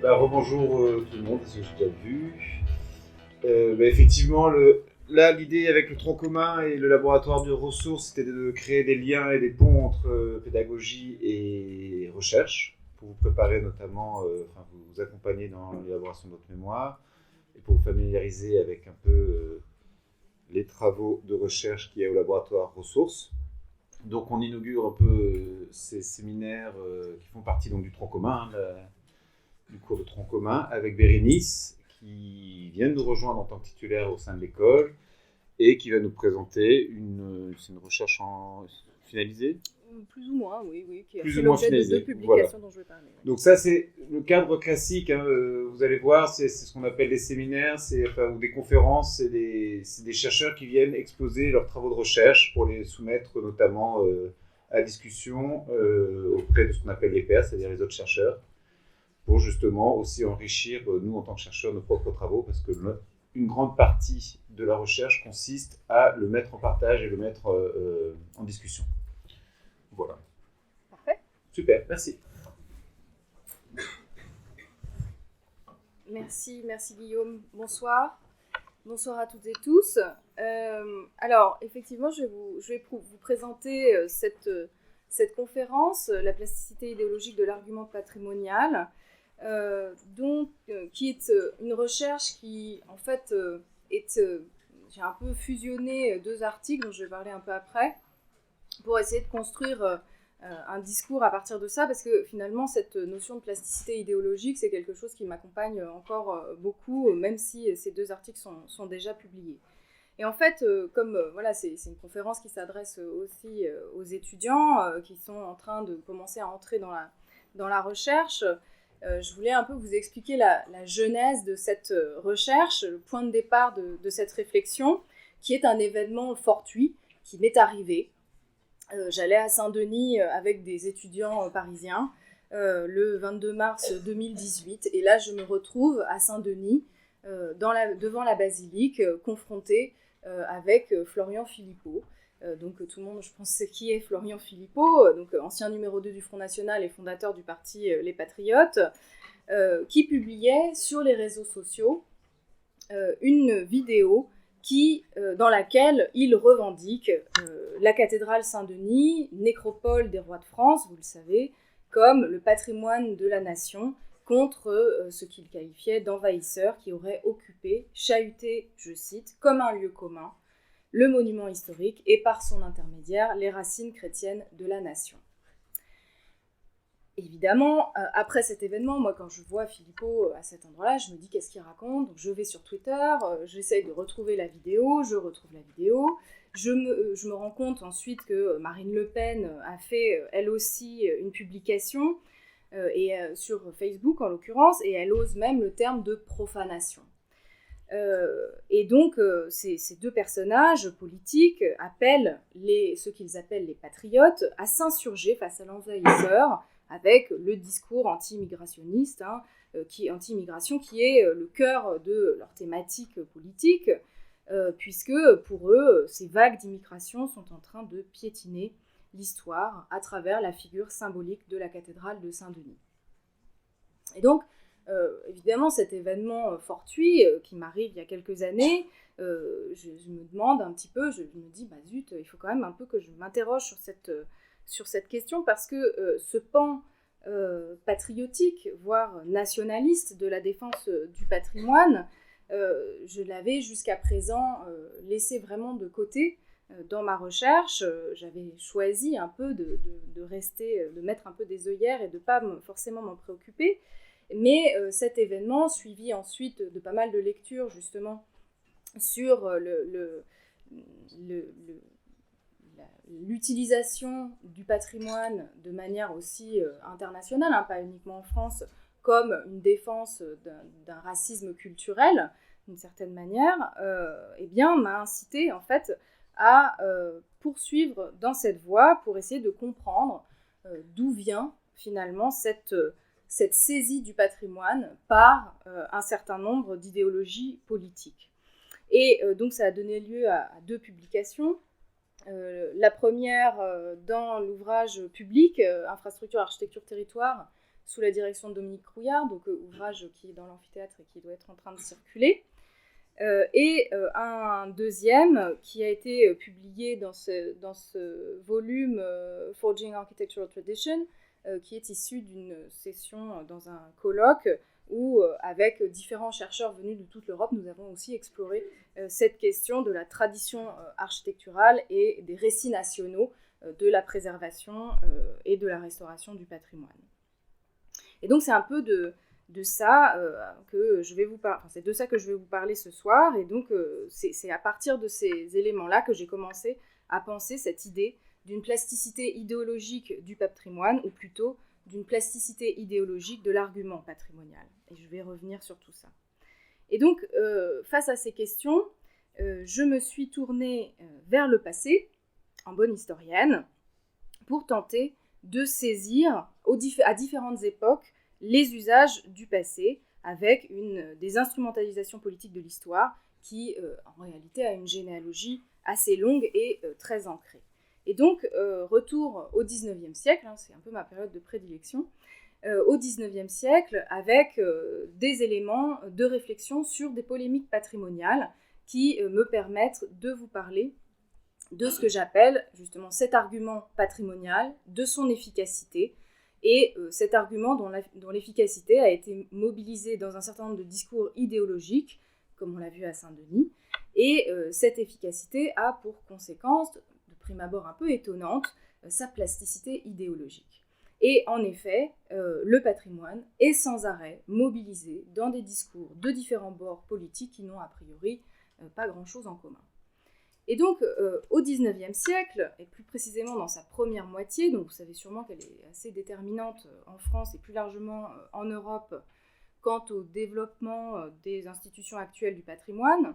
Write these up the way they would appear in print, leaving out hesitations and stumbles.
Rebonjour tout le monde, parce que j'ai déjà vu. Effectivement, là, l'idée avec le tronc commun et le laboratoire de ressources, c'était de créer des liens et des ponts entre pédagogie et recherche, pour vous préparer notamment, vous accompagner dans l'élaboration de votre mémoire, et pour vous familiariser avec un peu les travaux de recherche qu'il y a au laboratoire ressources. Donc on inaugure un peu ces séminaires qui font partie donc, du tronc commun, du cours de tronc commun, avec Bérénice, qui vient de nous rejoindre en tant que titulaire au sein de l'école et qui va nous présenter c'est une recherche finalisée. Plus ou moins, oui, qui a plus fait ou moins l'objet de 2 publications dont je vais parler. Ouais. Donc ça, c'est le cadre classique, hein, vous allez voir, c'est ce qu'on appelle des séminaires, ou des conférences, c'est des chercheurs qui viennent exposer leurs travaux de recherche pour les soumettre notamment à discussion auprès de ce qu'on appelle les pairs, c'est-à-dire les autres chercheurs, pour justement aussi enrichir, nous en tant que chercheurs, nos propres travaux, parce que une grande partie de la recherche consiste à le mettre en partage et le mettre en discussion. Voilà. Parfait. Super, merci. Merci Guillaume. Bonsoir. Bonsoir à toutes et tous. Alors, effectivement, je vais vous présenter cette conférence, la plasticité idéologique de l'argument patrimonial, qui est une recherche qui, en fait, j'ai un peu fusionné 2 articles dont je vais parler un peu après, pour essayer de construire un discours à partir de ça, parce que finalement, cette notion de plasticité idéologique, c'est quelque chose qui m'accompagne encore beaucoup, même si ces 2 articles sont déjà publiés. Et en fait, voilà, c'est une conférence qui s'adresse aussi aux étudiants qui sont en train de commencer à entrer dans la recherche, je voulais un peu vous expliquer la genèse de cette recherche, le point de départ de cette réflexion, qui est un événement fortuit qui m'est arrivé. J'allais à Saint-Denis avec des étudiants parisiens le 22 mars 2018, et là je me retrouve à Saint-Denis devant la basilique, confrontée avec Florian Philippot. Donc tout le monde, je pense, sait qui est Florian Philippot, donc ancien numéro 2 du Front National et fondateur du parti Les Patriotes, qui publiait sur les réseaux sociaux une vidéo dans laquelle il revendique la cathédrale Saint-Denis, nécropole des rois de France, vous le savez, comme le patrimoine de la nation, contre ce qu'il qualifiait d'envahisseurs qui auraient occupé, chahuté, je cite, comme un lieu commun, le monument historique et par son intermédiaire les racines chrétiennes de la nation. Évidemment, après cet événement, moi quand je vois Philippot à cet endroit-là, je me dis qu'est-ce qu'il raconte. Donc je vais sur Twitter, j'essaye de retrouver la vidéo, je retrouve la vidéo, je me rends compte ensuite que Marine Le Pen a fait elle aussi une publication, sur Facebook en l'occurrence, et elle ose même le terme de profanation. Et donc ces 2 personnages politiques appellent ce qu'ils appellent les patriotes à s'insurger face à l'envahisseur, avec le discours anti-immigrationniste, anti-immigration, qui est le cœur de leur thématique politique, puisque pour eux, ces vagues d'immigration sont en train de piétiner l'histoire à travers la figure symbolique de la cathédrale de Saint-Denis. Et donc, évidemment, cet événement fortuit qui m'arrive il y a quelques années, je me demande un petit peu, je me dis, zut, il faut quand même un peu que je m'interroge sur cette question, parce que ce pan patriotique, voire nationaliste de la défense du patrimoine, je l'avais jusqu'à présent laissé vraiment de côté dans ma recherche. J'avais choisi un peu de rester, de mettre un peu des œillères et de ne pas forcément m'en préoccuper. Mais cet événement, suivi ensuite de pas mal de lectures justement sur l'utilisation du patrimoine de manière aussi internationale, pas uniquement en France, comme une défense d'un racisme culturel, d'une certaine manière, m'a incité en fait à poursuivre dans cette voie pour essayer de comprendre d'où vient finalement cette saisie du patrimoine par un certain nombre d'idéologies politiques. Et donc ça a donné lieu à 2 publications. La première dans l'ouvrage public Infrastructure, architecture, territoire, sous la direction de Dominique Rouillard, donc ouvrage qui est dans l'amphithéâtre et qui doit être en train de circuler. Et un deuxième qui a été publié dans ce volume Forging Architectural Tradition, qui est issu d'une session dans un colloque où, avec différents chercheurs venus de toute l'Europe, nous avons aussi exploré cette question de la tradition architecturale et des récits nationaux de la préservation et de la restauration du patrimoine. Et donc c'est un peu de ça que je vais vous parler. Enfin, c'est de ça que je vais vous parler ce soir. Et donc c'est à partir de ces éléments-là que j'ai commencé à penser cette idée d'une plasticité idéologique du patrimoine, ou plutôt d'une plasticité idéologique de l'argument patrimonial. Et je vais revenir sur tout ça. Et donc, face à ces questions, je me suis tournée vers le passé, en bonne historienne, pour tenter de saisir à différentes époques les usages du passé, avec des instrumentalisations politiques de l'histoire qui, en réalité, a une généalogie assez longue et très ancrée. Et donc, retour au XIXe siècle, c'est un peu ma période de prédilection, au XIXe siècle, avec des éléments de réflexion sur des polémiques patrimoniales qui me permettent de vous parler de ce que j'appelle justement cet argument patrimonial, de son efficacité, et cet argument dont l'efficacité a été mobilisée dans un certain nombre de discours idéologiques, comme on l'a vu à Saint-Denis, et cette efficacité a pour conséquence, de prime abord un peu étonnante, sa plasticité idéologique. Et en effet, le patrimoine est sans arrêt mobilisé dans des discours de différents bords politiques qui n'ont a priori pas grand-chose en commun. Et donc, au XIXe siècle, et plus précisément dans sa première moitié, donc vous savez sûrement qu'elle est assez déterminante en France et plus largement en Europe quant au développement des institutions actuelles du patrimoine.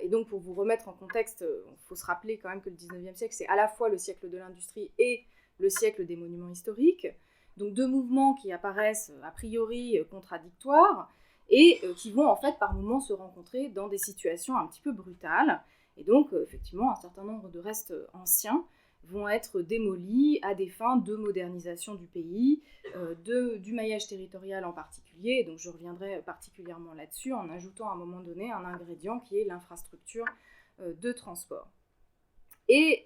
Et donc, pour vous remettre en contexte, il faut se rappeler quand même que le XIXe siècle, c'est à la fois le siècle de l'industrie et le siècle des monuments historiques. Donc, deux mouvements qui apparaissent a priori contradictoires et qui vont en fait par moments se rencontrer dans des situations un petit peu brutales. Et donc, effectivement, un certain nombre de restes anciens vont être démolis à des fins de modernisation du pays, du maillage territorial en particulier. Et donc, je reviendrai particulièrement là-dessus en ajoutant à un moment donné un ingrédient qui est l'infrastructure de transport. Et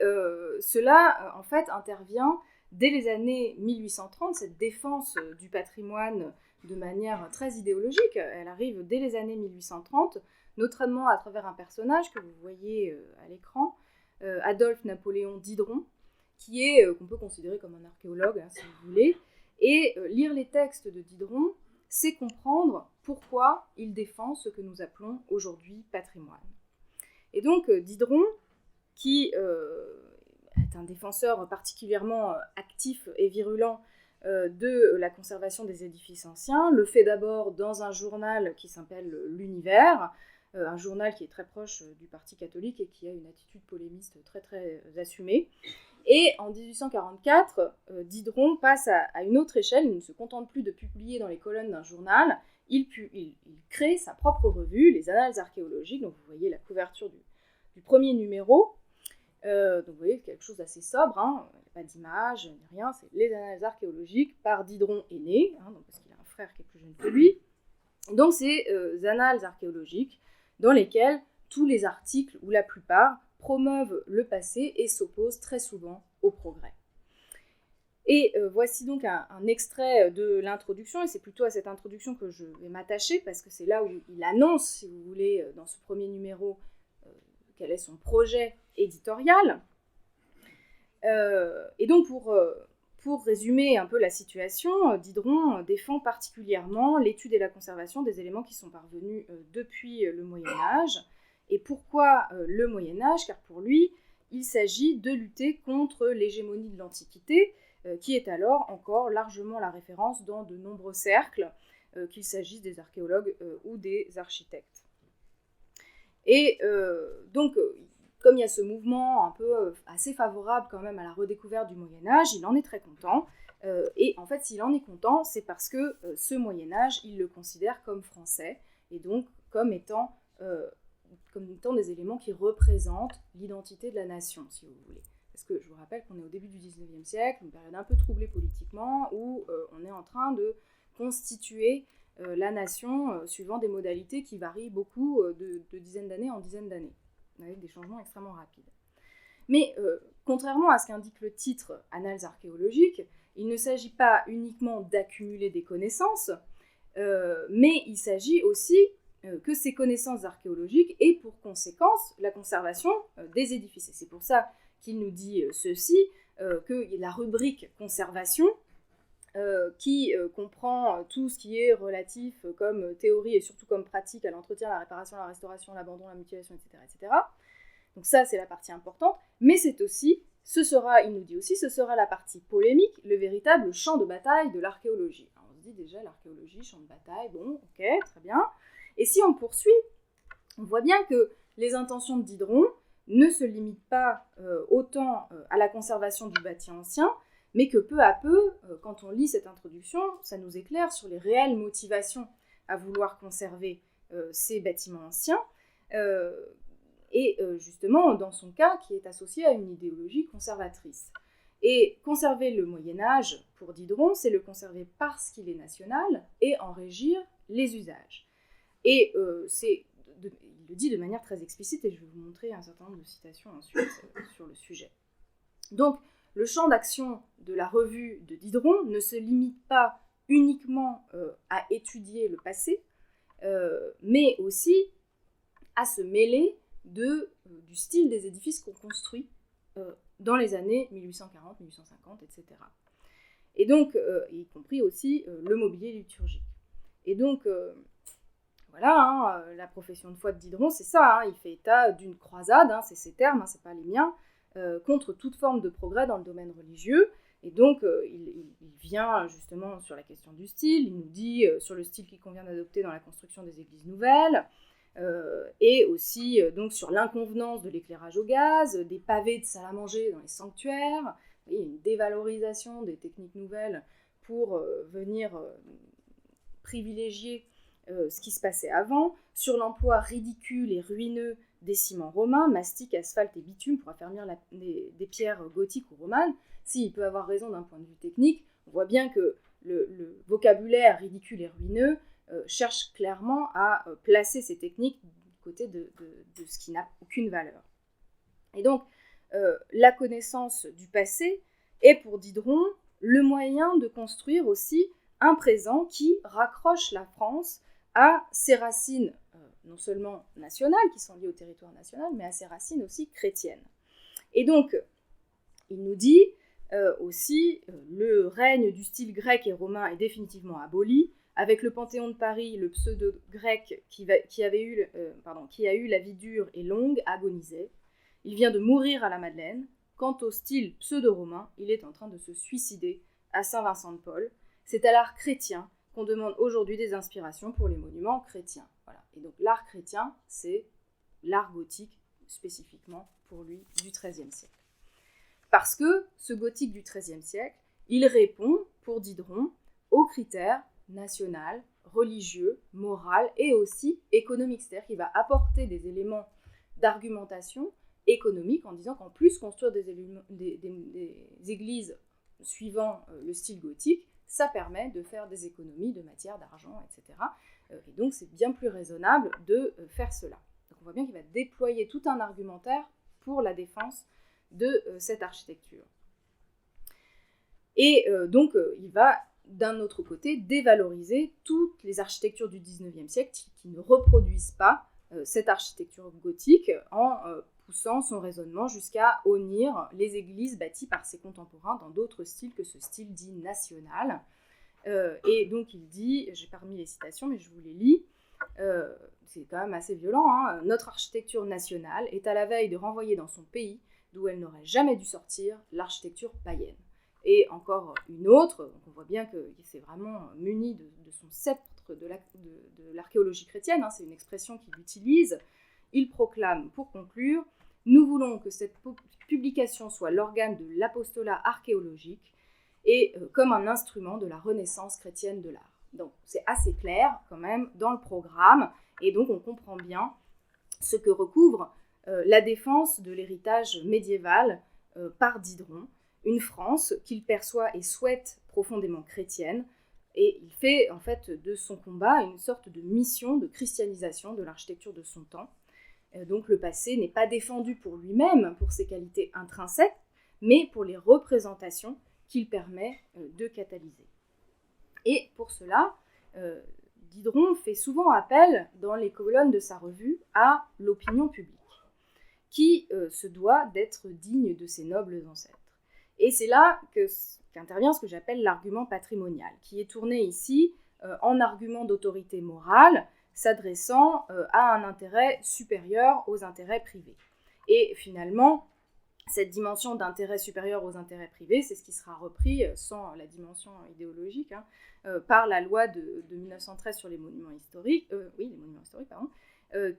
cela, en fait, intervient dès les années 1830, cette défense du patrimoine de manière très idéologique. Elle arrive dès les années 1830, notamment à travers un personnage que vous voyez à l'écran, Adolphe Napoléon Diderot, qu'on peut considérer comme un archéologue, si vous voulez. Et lire les textes de Diderot, c'est comprendre pourquoi il défend ce que nous appelons aujourd'hui patrimoine. Et donc Diderot, qui est un défenseur particulièrement actif et virulent de la conservation des édifices anciens, le fait d'abord dans un journal qui s'appelle L'Univers, un journal qui est très proche du Parti catholique et qui a une attitude polémiste très très assumée. Et en 1844, Diderot passe à une autre échelle, il ne se contente plus de publier dans les colonnes d'un journal, il crée sa propre revue, les Annales archéologiques, donc vous voyez la couverture du premier numéro, donc vous voyez quelque chose d'assez sobre, il n'y a pas d'image, ni rien, c'est les Annales archéologiques par Diderot aîné, parce qu'il a un frère qui est plus jeune que lui. Donc c'est Annales archéologiques dans lesquelles tous les articles, ou la plupart, promeuvent le passé et s'opposent très souvent au progrès. Et voici donc un extrait de l'introduction, et c'est plutôt à cette introduction que je vais m'attacher, parce que c'est là où il annonce, si vous voulez, dans ce premier numéro, quel est son projet éditorial. Et donc pour résumer un peu la situation, Diderot défend particulièrement l'étude et la conservation des éléments qui sont parvenus depuis le Moyen-Âge. Et pourquoi le Moyen-Âge ? Car pour lui, il s'agit de lutter contre l'hégémonie de l'Antiquité, qui est alors encore largement la référence dans de nombreux cercles, qu'il s'agisse des archéologues ou des architectes. Et donc, comme il y a ce mouvement un peu assez favorable quand même à la redécouverte du Moyen-Âge, il en est très content. Et en fait, s'il en est content, c'est parce que ce Moyen-Âge, il le considère comme français, et donc comme étant des éléments qui représentent l'identité de la nation, si vous voulez. Parce que je vous rappelle qu'on est au début du 19e siècle, une période un peu troublée politiquement, où on est en train de constituer la nation suivant des modalités qui varient beaucoup de dizaines d'années en dizaines d'années, avec des changements extrêmement rapides. Mais contrairement à ce qu'indique le titre « Annales archéologiques », il ne s'agit pas uniquement d'accumuler des connaissances, mais il s'agit aussi que ces connaissances archéologiques aient pour conséquence la conservation des édifices. Et c'est pour ça qu'il nous dit ceci, que la rubrique conservation, qui comprend tout ce qui est relatif comme théorie et surtout comme pratique à l'entretien, la réparation, la restauration, l'abandon, la mutilation, etc. Donc ça, c'est la partie importante, mais c'est aussi, il nous dit aussi, ce sera la partie polémique, le véritable champ de bataille de l'archéologie. Alors on se dit déjà, l'archéologie, champ de bataille, bon, ok, très bien. Et si on poursuit, on voit bien que les intentions de Diderot ne se limitent pas autant à la conservation du bâti ancien, mais que peu à peu, quand on lit cette introduction, ça nous éclaire sur les réelles motivations à vouloir conserver ces bâtiments anciens, et justement, dans son cas, qui est associé à une idéologie conservatrice. Et conserver le Moyen-Âge, pour Diderot, c'est le conserver parce qu'il est national et en régir les usages. Et il le dit de manière très explicite, et je vais vous montrer un certain nombre de citations ensuite sur le sujet. Donc, le champ d'action de la revue de Diderot ne se limite pas uniquement à étudier le passé, mais aussi à se mêler du style des édifices qu'on construit dans les années 1840, 1850, etc. Et donc, y compris aussi le mobilier liturgique. Et donc, voilà, la profession de foi de Diderot, c'est ça, il fait état d'une croisade, c'est ses termes, c'est pas les miens, contre toute forme de progrès dans le domaine religieux. Et donc, il vient justement sur la question du style, il nous dit sur le style qu'il convient d'adopter dans la construction des églises nouvelles, et aussi donc sur l'inconvenance de l'éclairage au gaz, des pavés de salle à manger dans les sanctuaires, il y a une dévalorisation des techniques nouvelles pour venir privilégier ce qui se passait avant, sur l'emploi ridicule et ruineux des ciments romains, mastic, asphalte et bitume pour affermir des pierres gothiques ou romanes. S'il peut avoir raison d'un point de vue technique, on voit bien que le vocabulaire ridicule et ruineux cherche clairement à placer ces techniques du côté de ce qui n'a aucune valeur. Et donc, la connaissance du passé est pour Diderot le moyen de construire aussi un présent qui raccroche la France à ses racines non seulement nationales, qui sont liées au territoire national, mais à ses racines aussi chrétiennes. Et donc, il nous dit aussi, le règne du style grec et romain est définitivement aboli. Avec le Panthéon de Paris, le pseudo-grec qui a eu la vie dure et longue agonisait. Il vient de mourir à la Madeleine. Quant au style pseudo-romain, il est en train de se suicider à Saint-Vincent-de-Paul. C'est à l'art chrétien qu'on demande aujourd'hui des inspirations pour les monuments chrétiens. Voilà. Et donc l'art chrétien, c'est l'art gothique, spécifiquement pour lui, du XIIIe siècle. Parce que ce gothique du XIIIe siècle, il répond, pour Diderot, aux critères national, religieux, moral et aussi économique. C'est-à-dire qu'il va apporter des éléments d'argumentation économique en disant qu'en plus, construire des églises suivant le style gothique, ça permet de faire des économies de matière, d'argent, etc. Et donc, c'est bien plus raisonnable de faire cela. Donc, on voit bien qu'il va déployer tout un argumentaire pour la défense de cette architecture. Et donc, il va, d'un autre côté, dévaloriser toutes les architectures du XIXe siècle qui ne reproduisent pas cette architecture gothique en poussant son raisonnement jusqu'à honnir les églises bâties par ses contemporains dans d'autres styles que ce style dit national. Et donc il dit, j'ai pas remis les citations mais je vous les lis, c'est quand même assez violent, notre architecture nationale est à la veille de renvoyer dans son pays, d'où elle n'aurait jamais dû sortir, l'architecture païenne. Et encore une autre, donc on voit bien que c'est vraiment muni de son sceptre de l'archéologie chrétienne, c'est une expression qu'il utilise. Il proclame, pour conclure, « Nous voulons que cette publication soit l'organe de l'apostolat archéologique et comme un instrument de la renaissance chrétienne de l'art. » Donc c'est assez clair quand même dans le programme, et donc on comprend bien ce que recouvre la défense de l'héritage médiéval par Diderot, une France qu'il perçoit et souhaite profondément chrétienne, et il fait en fait de son combat une sorte de mission de christianisation de l'architecture de son temps. Donc le passé n'est pas défendu pour lui-même, pour ses qualités intrinsèques, mais pour les représentations qu'il permet de catalyser. Et pour cela, Diderot fait souvent appel, dans les colonnes de sa revue, à l'opinion publique, qui se doit d'être digne de ses nobles ancêtres. Et c'est là qu'intervient ce que j'appelle l'argument patrimonial, qui est tourné ici en argument d'autorité morale, s'adressant à un intérêt supérieur aux intérêts privés. Et finalement, cette dimension d'intérêt supérieur aux intérêts privés, c'est ce qui sera repris, sans la dimension idéologique, par la loi de 1913 sur les monuments historiques,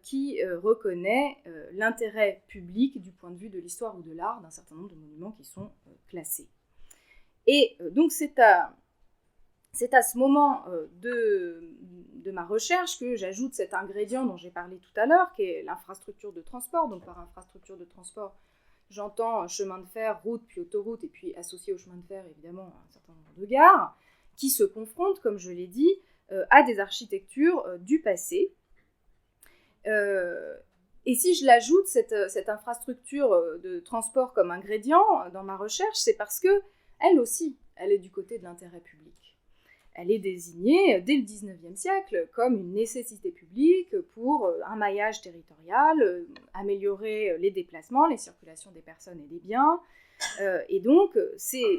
qui reconnaît l'intérêt public du point de vue de l'histoire ou de l'art d'un certain nombre de monuments qui sont classés. Et donc c'est à ce moment de ma recherche que j'ajoute cet ingrédient dont j'ai parlé tout à l'heure, qui est l'infrastructure de transport. Donc par infrastructure de transport, j'entends chemin de fer, route, puis autoroute, et puis associé au chemin de fer, évidemment, un certain nombre de gares, qui se confrontent, comme je l'ai dit, à des architectures du passé. Et si je l'ajoute, cette infrastructure de transport comme ingrédient dans ma recherche, c'est parce qu'elle aussi, elle est du côté de l'intérêt public. Elle est désignée dès le XIXe siècle comme une nécessité publique pour un maillage territorial, améliorer les déplacements, les circulations des personnes et des biens. Et donc,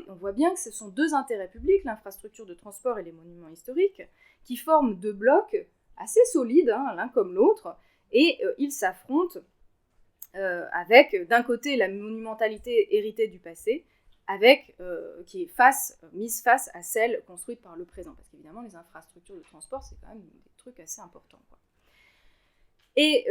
on voit bien que ce sont deux intérêts publics, l'infrastructure de transport et les monuments historiques, qui forment deux blocs assez solides, l'un comme l'autre, et ils s'affrontent avec, d'un côté, la monumentalité héritée du passé, qui est mise face à celle construite par le présent. Parce qu'évidemment, les infrastructures de transport, c'est quand même des trucs assez importants, quoi. Et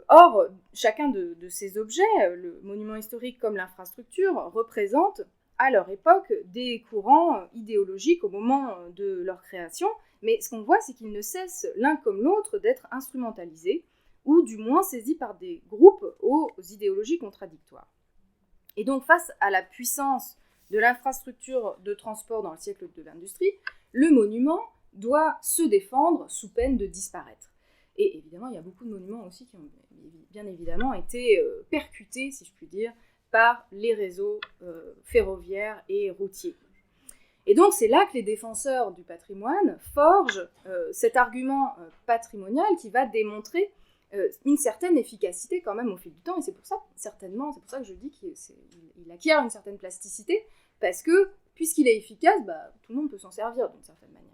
or, chacun de ces objets, le monument historique comme l'infrastructure, représentent à leur époque des courants idéologiques au moment de leur création, mais ce qu'on voit, c'est qu'ils ne cessent l'un comme l'autre d'être instrumentalisés, ou du moins saisis par des groupes aux idéologies contradictoires. Et donc, face à la puissance de l'infrastructure de transport dans le siècle de l'industrie, le monument doit se défendre sous peine de disparaître. Et évidemment, il y a beaucoup de monuments aussi qui ont bien évidemment été percutés, si je puis dire, par les réseaux ferroviaires et routiers. Et donc, c'est là que les défenseurs du patrimoine forgent cet argument patrimonial qui va démontrer une certaine efficacité quand même au fil du temps, et c'est pour ça que je dis qu'il acquiert une certaine plasticité, parce que, puisqu'il est efficace, tout le monde peut s'en servir d'une certaine manière.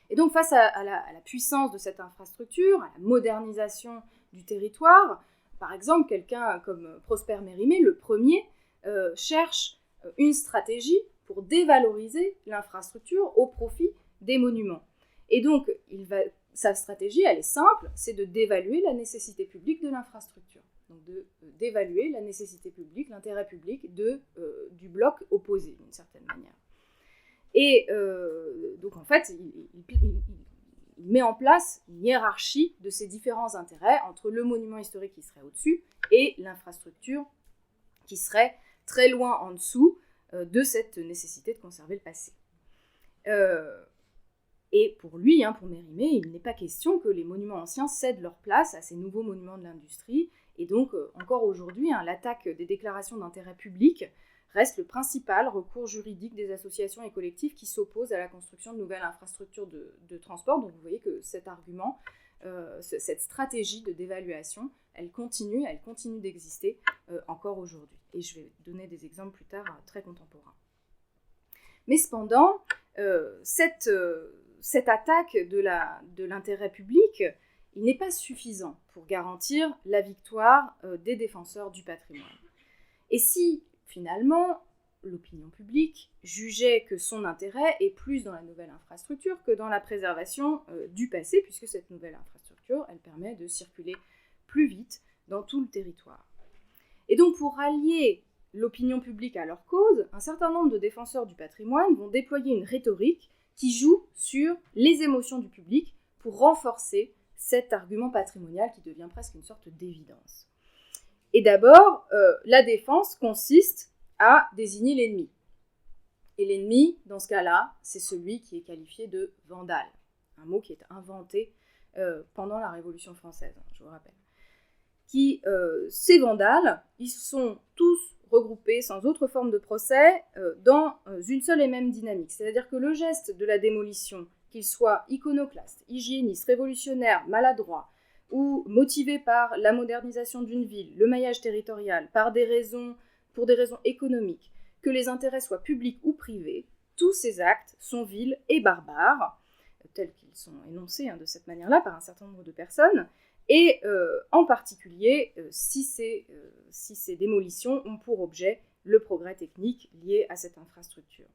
Et donc, face à la puissance de cette infrastructure, à la modernisation du territoire, par exemple, quelqu'un comme Prosper Mérimée, le premier, cherche une stratégie pour dévaloriser l'infrastructure au profit des monuments. Et donc, sa stratégie, elle est simple, c'est de dévaluer la nécessité publique de l'infrastructure. Donc d'évaluer la nécessité publique, l'intérêt public du bloc opposé, d'une certaine manière. Et donc en fait, il met en place une hiérarchie de ces différents intérêts entre le monument historique qui serait au-dessus et l'infrastructure qui serait très loin en dessous de cette nécessité de conserver le passé. Et pour lui, pour Mérimée, il n'est pas question que les monuments anciens cèdent leur place à ces nouveaux monuments de l'industrie. Et donc, encore aujourd'hui, l'attaque des déclarations d'intérêt public reste le principal recours juridique des associations et collectifs qui s'opposent à la construction de nouvelles infrastructures de transport. Donc vous voyez que cet argument, cette stratégie de dévaluation, elle continue d'exister encore aujourd'hui. Et je vais donner des exemples plus tard très contemporains. Mais cependant, cette attaque de l'intérêt public, il n'est pas suffisant pour garantir la victoire des défenseurs du patrimoine. Et si, finalement, l'opinion publique jugeait que son intérêt est plus dans la nouvelle infrastructure que dans la préservation du passé, puisque cette nouvelle infrastructure, elle permet de circuler plus vite dans tout le territoire. Et donc, pour rallier l'opinion publique à leur cause, un certain nombre de défenseurs du patrimoine vont déployer une rhétorique qui joue sur les émotions du public pour renforcer cet argument patrimonial qui devient presque une sorte d'évidence. Et d'abord, la défense consiste à désigner l'ennemi. Et l'ennemi, dans ce cas-là, c'est celui qui est qualifié de vandale, un mot qui est inventé pendant la Révolution française, je vous rappelle. Ces vandales, ils sont tous regroupés sans autre forme de procès dans une seule et même dynamique. C'est-à-dire que le geste de la démolition, qu'il soit iconoclaste, hygiéniste, révolutionnaire, maladroit, ou motivé par la modernisation d'une ville, le maillage territorial, pour des raisons économiques, que les intérêts soient publics ou privés, tous ces actes sont vils et barbares, tels qu'ils sont énoncés de cette manière-là par un certain nombre de personnes, et en particulier si ces démolitions ont pour objet le progrès technique lié à cette infrastructure.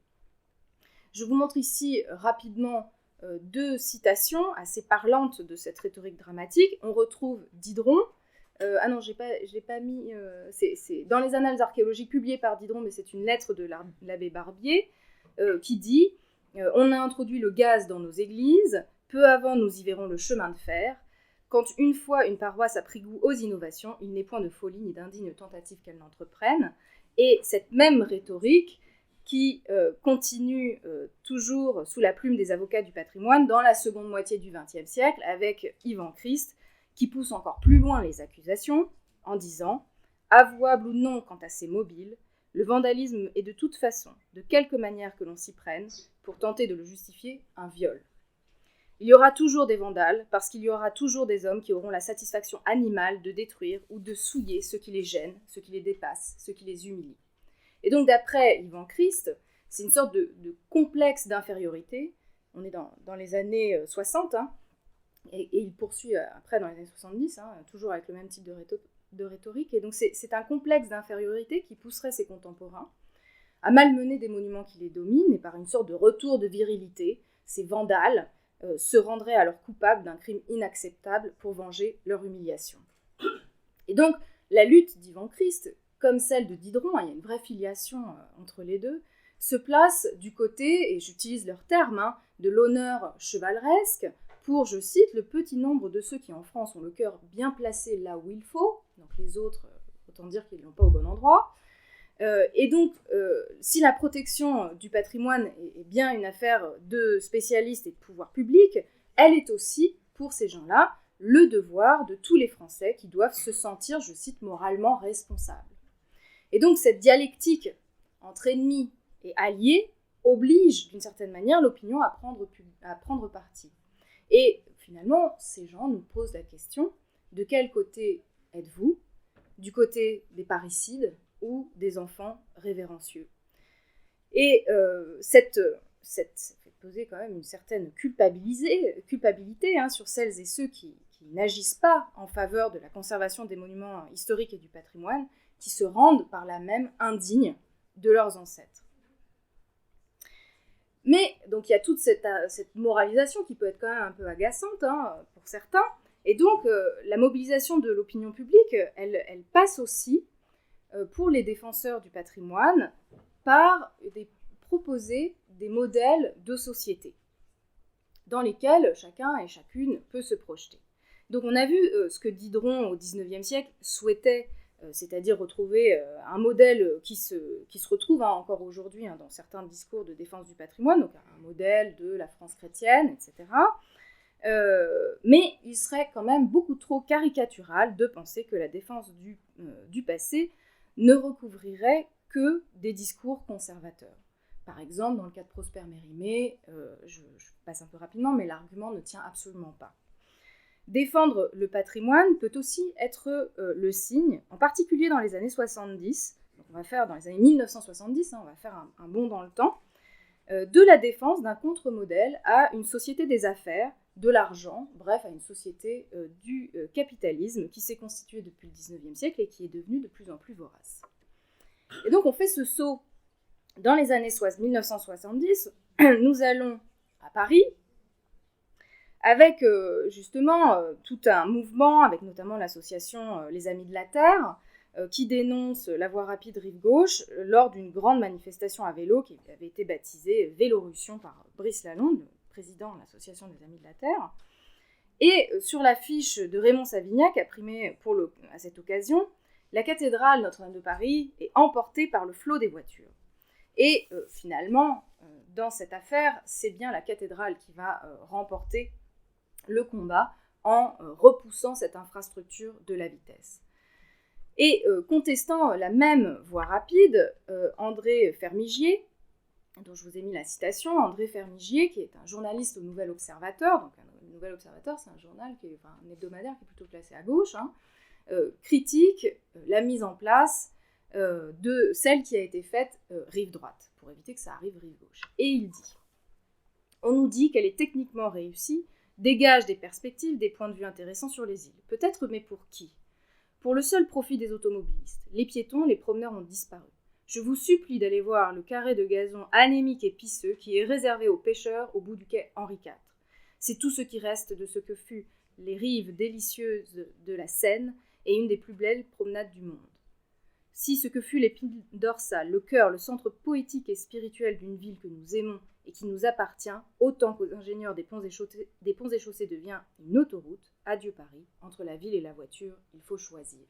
Je vous montre ici rapidement deux citations assez parlantes de cette rhétorique dramatique. On retrouve Diderot. Je l'ai pas mis. C'est dans les annales archéologiques publiées par Diderot, mais c'est une lettre de l'abbé Barbier qui dit on a introduit le gaz dans nos églises. Peu avant, nous y verrons le chemin de fer. Quand une fois une paroisse a pris goût aux innovations, il n'est point de folie ni d'indigne tentative qu'elle n'entreprenne. Et cette même rhétorique qui continue toujours sous la plume des avocats du patrimoine dans la seconde moitié du XXe siècle, avec Yvan Christ, qui pousse encore plus loin les accusations, en disant « Avouable ou non quant à ces mobiles, le vandalisme est de toute façon, de quelque manière que l'on s'y prenne, pour tenter de le justifier, un viol. Il y aura toujours des vandales, parce qu'il y aura toujours des hommes qui auront la satisfaction animale de détruire ou de souiller ce qui les gêne, ce qui les dépasse, ce qui les humilie. » Et donc, d'après Yvan Christ, c'est une sorte de complexe d'infériorité. On est dans les années 60, et il poursuit après dans les années 70, toujours avec le même type de rhétorique. Et donc, c'est un complexe d'infériorité qui pousserait ses contemporains à malmener des monuments qui les dominent, et par une sorte de retour de virilité, ces vandales se rendraient alors coupables d'un crime inacceptable pour venger leur humiliation. Et donc, la lutte d'Yvan Christ, comme celle de Diderot, il y a une vraie filiation entre les deux, se place du côté, et j'utilise leur terme, de l'honneur chevaleresque, pour, je cite, le petit nombre de ceux qui en France ont le cœur bien placé là où il faut, donc les autres, autant dire qu'ils ne l'ont pas au bon endroit. Et donc, si la protection du patrimoine est bien une affaire de spécialistes et de pouvoir public, elle est aussi, pour ces gens-là, le devoir de tous les Français qui doivent se sentir, je cite, moralement responsables. Et donc cette dialectique entre ennemis et alliés oblige d'une certaine manière l'opinion à prendre parti. Et finalement, ces gens nous posent la question, de quel côté êtes-vous ? Du côté des parricides ou des enfants révérencieux ? Et cette fait poser quand même une certaine culpabilité sur celles et ceux qui n'agissent pas en faveur de la conservation des monuments historiques et du patrimoine, qui se rendent par là même indignes de leurs ancêtres. Mais donc il y a toute cette moralisation qui peut être quand même un peu agaçante pour certains, et donc la mobilisation de l'opinion publique, elle passe aussi pour les défenseurs du patrimoine par proposer des modèles de société dans lesquels chacun et chacune peut se projeter. Donc on a vu ce que Diderot au XIXe siècle souhaitait, c'est-à-dire retrouver un modèle qui se retrouve encore aujourd'hui dans certains discours de défense du patrimoine, donc un modèle de la France chrétienne, etc. Mais il serait quand même beaucoup trop caricatural de penser que la défense du passé ne recouvrirait que des discours conservateurs. Par exemple, dans le cas de Prosper Mérimée, je passe un peu rapidement, mais l'argument ne tient absolument pas. Défendre le patrimoine peut aussi être le signe, en particulier dans les années 70, donc on va faire dans les années 1970, on va faire un bond dans le temps, de la défense d'un contre-modèle à une société des affaires, de l'argent, bref, à une société du capitalisme qui s'est constituée depuis le XIXe siècle et qui est devenue de plus en plus vorace. Et donc on fait ce saut dans les années 1970, nous allons à Paris, avec justement tout un mouvement, avec notamment l'association Les Amis de la Terre, qui dénonce la voie rapide rive gauche lors d'une grande manifestation à vélo qui avait été baptisée Vélorussion par Brice Lalonde, le président de l'association des Amis de la Terre. Et sur l'affiche de Raymond Savignac, imprimée à cette occasion, la cathédrale Notre-Dame de Paris est emportée par le flot des voitures. Et finalement, dans cette affaire, c'est bien la cathédrale qui va remporter le combat en repoussant cette infrastructure de la vitesse. Et contestant la même voie rapide, André Fermigier, dont je vous ai mis la citation, André Fermigier, qui est un journaliste au Nouvel Observateur, donc le Nouvel Observateur, c'est un journal, un hebdomadaire qui est plutôt placé à gauche, critique la mise en place de celle qui a été faite rive droite, pour éviter que ça arrive rive gauche. Et il dit, on nous dit qu'elle est techniquement réussie, dégage des perspectives, des points de vue intéressants sur les îles. Peut-être, mais pour qui ? Pour le seul profit des automobilistes. Les piétons, les promeneurs ont disparu. Je vous supplie d'aller voir le carré de gazon anémique et pisseux qui est réservé aux pêcheurs au bout du quai Henri IV. C'est tout ce qui reste de ce que fut les rives délicieuses de la Seine et une des plus belles promenades du monde. Si ce que fut l'épine dorsale, le cœur, le centre poétique et spirituel d'une ville que nous aimons et qui nous appartient, autant qu'aux ingénieurs des ponts et chaussées devient une autoroute, adieu Paris, entre la ville et la voiture, il faut choisir.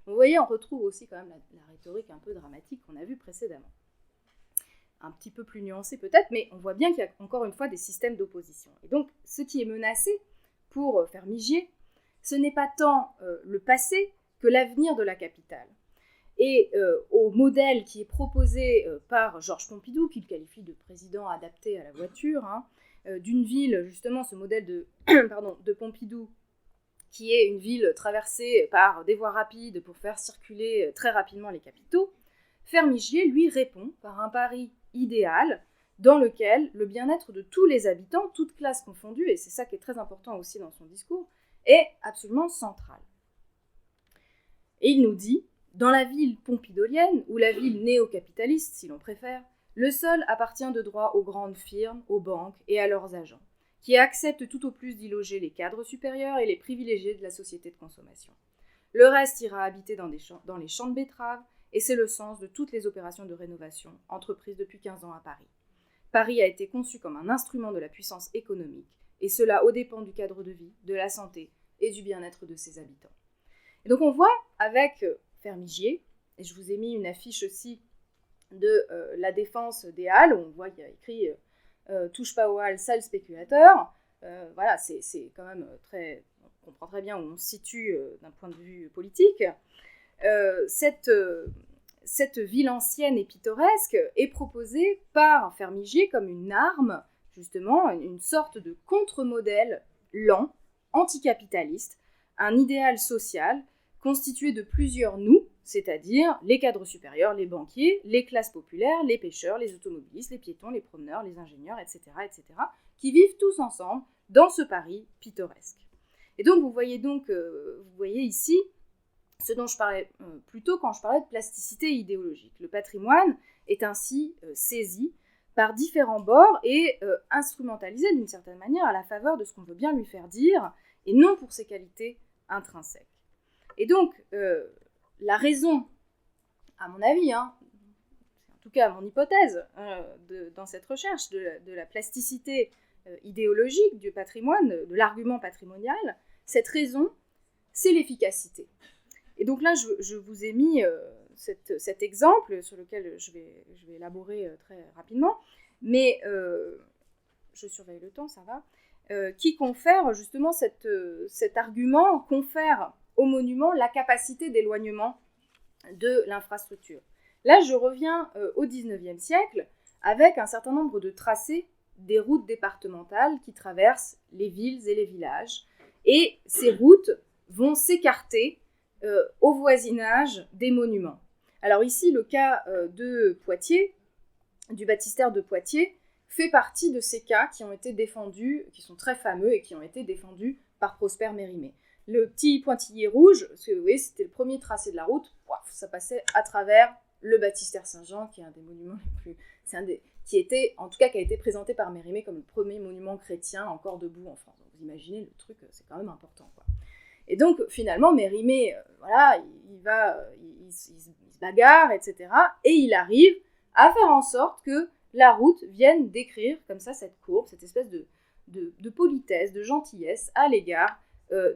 Vous voyez, on retrouve aussi quand même la rhétorique un peu dramatique qu'on a vue précédemment. Un petit peu plus nuancée peut-être, mais on voit bien qu'il y a encore une fois des systèmes d'opposition. Et donc, ce qui est menacé pour Fermigier, ce n'est pas tant le passé que l'avenir de la capitale. Et au modèle qui est proposé par Georges Pompidou, qu'il qualifie de président adapté à la voiture, d'une ville, justement ce modèle de Pompidou, qui est une ville traversée par des voies rapides pour faire circuler très rapidement les capitaux, Fermigier lui répond par un Paris idéal dans lequel le bien-être de tous les habitants, toutes classes confondues, et c'est ça qui est très important aussi dans son discours, est absolument central. Et il nous dit, dans la ville pompidolienne, ou la ville néo-capitaliste si l'on préfère, le sol appartient de droit aux grandes firmes, aux banques et à leurs agents, qui acceptent tout au plus d'y loger les cadres supérieurs et les privilégiés de la société de consommation. Le reste ira habiter dans les champs de betteraves, et c'est le sens de toutes les opérations de rénovation entreprises depuis 15 ans à Paris. Paris a été conçu comme un instrument de la puissance économique, et cela aux dépens du cadre de vie, de la santé et du bien-être de ses habitants. Et donc on voit avec Fermigier, et je vous ai mis une affiche aussi de la défense des Halles, où on voit qu'il y a écrit « Touche pas aux Halles, sale spéculateur ». Voilà, c'est quand même très... On comprend très bien où on se situe d'un point de vue politique. Cette ville ancienne et pittoresque est proposée par Fermigier comme une arme, justement, une sorte de contre-modèle lent, anticapitaliste, un idéal social constitué de plusieurs nous, c'est-à-dire les cadres supérieurs, les banquiers, les classes populaires, les pêcheurs, les automobilistes, les piétons, les promeneurs, les ingénieurs, etc., qui vivent tous ensemble dans ce Paris pittoresque. Et donc, vous voyez ici ce dont je parlais plus tôt quand je parlais de plasticité idéologique. Le patrimoine est ainsi saisi par différents bords et instrumentalisé d'une certaine manière à la faveur de ce qu'on veut bien lui faire dire, et non pour ses qualités intrinsèques. Et donc, la raison, à mon avis, en tout cas mon hypothèse dans cette recherche de la plasticité idéologique du patrimoine, de l'argument patrimonial, cette raison, c'est l'efficacité. Et donc là, je vous ai mis cet exemple sur lequel je vais élaborer très rapidement, mais je surveille le temps, ça va, qui confère justement cet argument, confère au monument la capacité d'éloignement de l'infrastructure. Là, je reviens au XIXe siècle avec un certain nombre de tracés des routes départementales qui traversent les villes et les villages. Et ces routes vont s'écarter au voisinage des monuments. Alors ici, le cas de Poitiers, du baptistère de Poitiers, fait partie de ces cas qui ont été défendus, qui sont très fameux et qui ont été défendus par Prosper Mérimée. Le petit pointillé rouge, vous voyez, c'était le premier tracé de la route, ça passait à travers le baptistère Saint-Jean, qui est un des monuments les plus... qui a été présenté par Mérimée comme le premier monument chrétien encore debout en France. Donc, vous imaginez, le truc, c'est quand même important, quoi. Et donc, finalement, Mérimée, il se bagarre, etc. Et il arrive à faire en sorte que la route vienne décrire, comme ça, cette courbe, cette espèce de politesse, de gentillesse à l'égard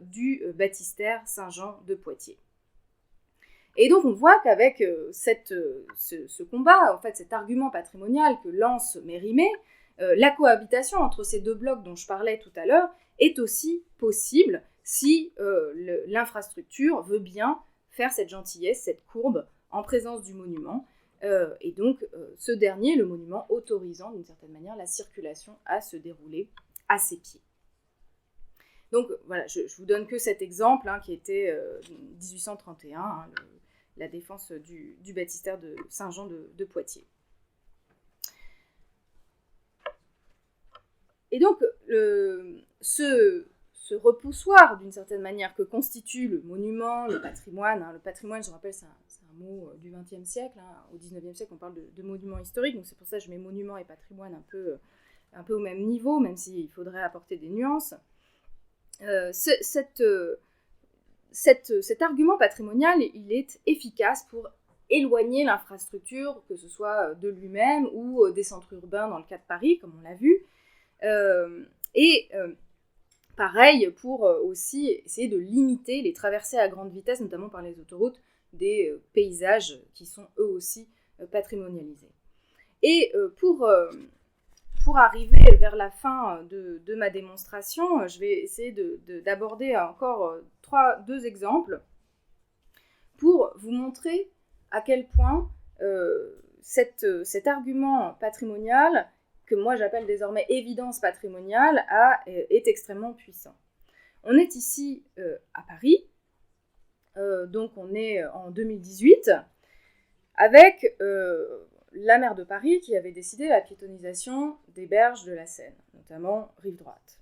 du baptistère Saint-Jean de Poitiers. Et donc on voit qu'avec ce combat, en fait cet argument patrimonial que lance Mérimée, la cohabitation entre ces deux blocs dont je parlais tout à l'heure est aussi possible si l'infrastructure veut bien faire cette gentillesse, cette courbe en présence du monument, et donc ce dernier, le monument, autorisant d'une certaine manière la circulation à se dérouler à ses pieds. Donc voilà, je vous donne que cet exemple qui était 1831, la défense du baptistère de Saint-Jean de Poitiers. Et donc, ce repoussoir, d'une certaine manière, que constitue le monument, le patrimoine, le patrimoine, je rappelle, c'est un mot du XXe siècle, au XIXe siècle, on parle de monument historique, donc c'est pour ça que je mets monument et patrimoine un peu au même niveau, même s'il faudrait apporter des nuances. Cet argument patrimonial, il est efficace pour éloigner l'infrastructure, que ce soit de lui-même ou des centres urbains dans le cas de Paris, comme on l'a vu, pareil pour aussi essayer de limiter les traversées à grande vitesse, notamment par les autoroutes, des paysages qui sont eux aussi patrimonialisés. Et pour arriver vers la fin de ma démonstration, je vais essayer d'aborder encore deux exemples pour vous montrer à quel point cet argument patrimonial, que moi j'appelle désormais évidence patrimoniale, est extrêmement puissant. On est ici à Paris, donc on est en 2018, avec la maire de Paris qui avait décidé la piétonisation des berges de la Seine, notamment rive droite.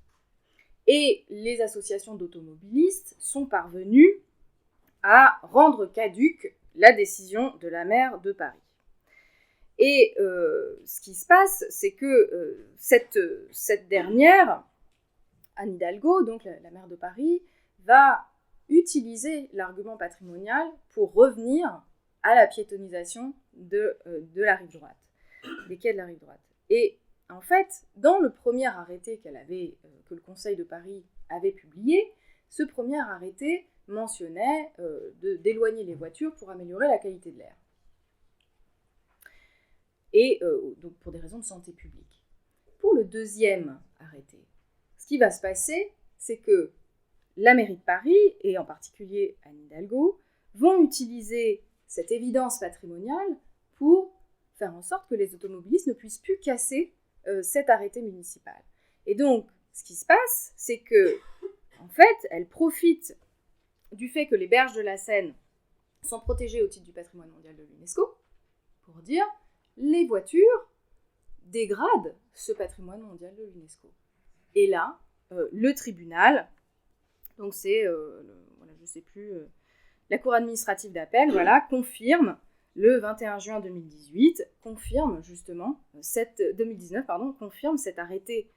Et les associations d'automobilistes sont parvenues à rendre caduque la décision de la maire de Paris. Et ce qui se passe, c'est que cette dernière, Anne Hidalgo, donc la maire de Paris, va utiliser l'argument patrimonial pour revenir à la piétonisation de la rive droite, des quais de la rive droite. Et en fait, dans le premier arrêté que le Conseil de Paris avait publié, ce premier arrêté mentionnait d'éloigner les voitures pour améliorer la qualité de l'air. Et donc pour des raisons de santé publique. Pour le deuxième arrêté, ce qui va se passer, c'est que la mairie de Paris, et en particulier Anne Hidalgo, vont utiliser cette évidence patrimoniale pour faire en sorte que les automobilistes ne puissent plus casser cet arrêté municipal. Et donc, ce qui se passe, c'est que, en fait, elles profitent du fait que les berges de la Seine sont protégées au titre du patrimoine mondial de l'UNESCO, pour dire les voitures dégradent ce patrimoine mondial de l'UNESCO. Et là, le tribunal, donc c'est, je sais plus, la cour administrative d'appel, confirme le 21 juin 2018, confirme cet arrêté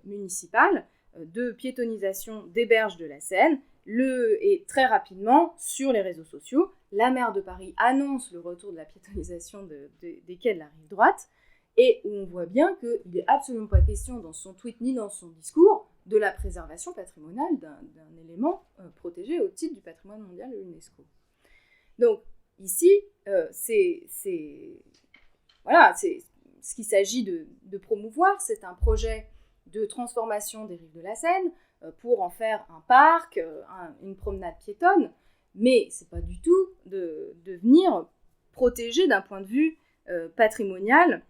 municipal de piétonisation des berges de la Seine. Et très rapidement, sur les réseaux sociaux, la maire de Paris annonce le retour de la piétonisation des quais de la rive droite, et où on voit bien qu'il n'est absolument pas question dans son tweet ni dans son discours de la préservation patrimoniale d'un élément protégé au titre du patrimoine mondial de l'UNESCO. Donc ici, c'est ce qu'il s'agit de promouvoir, c'est un projet de transformation des rives de la Seine pour en faire un parc, une promenade piétonne, mais c'est pas du tout de venir protéger d'un point de vue patrimonial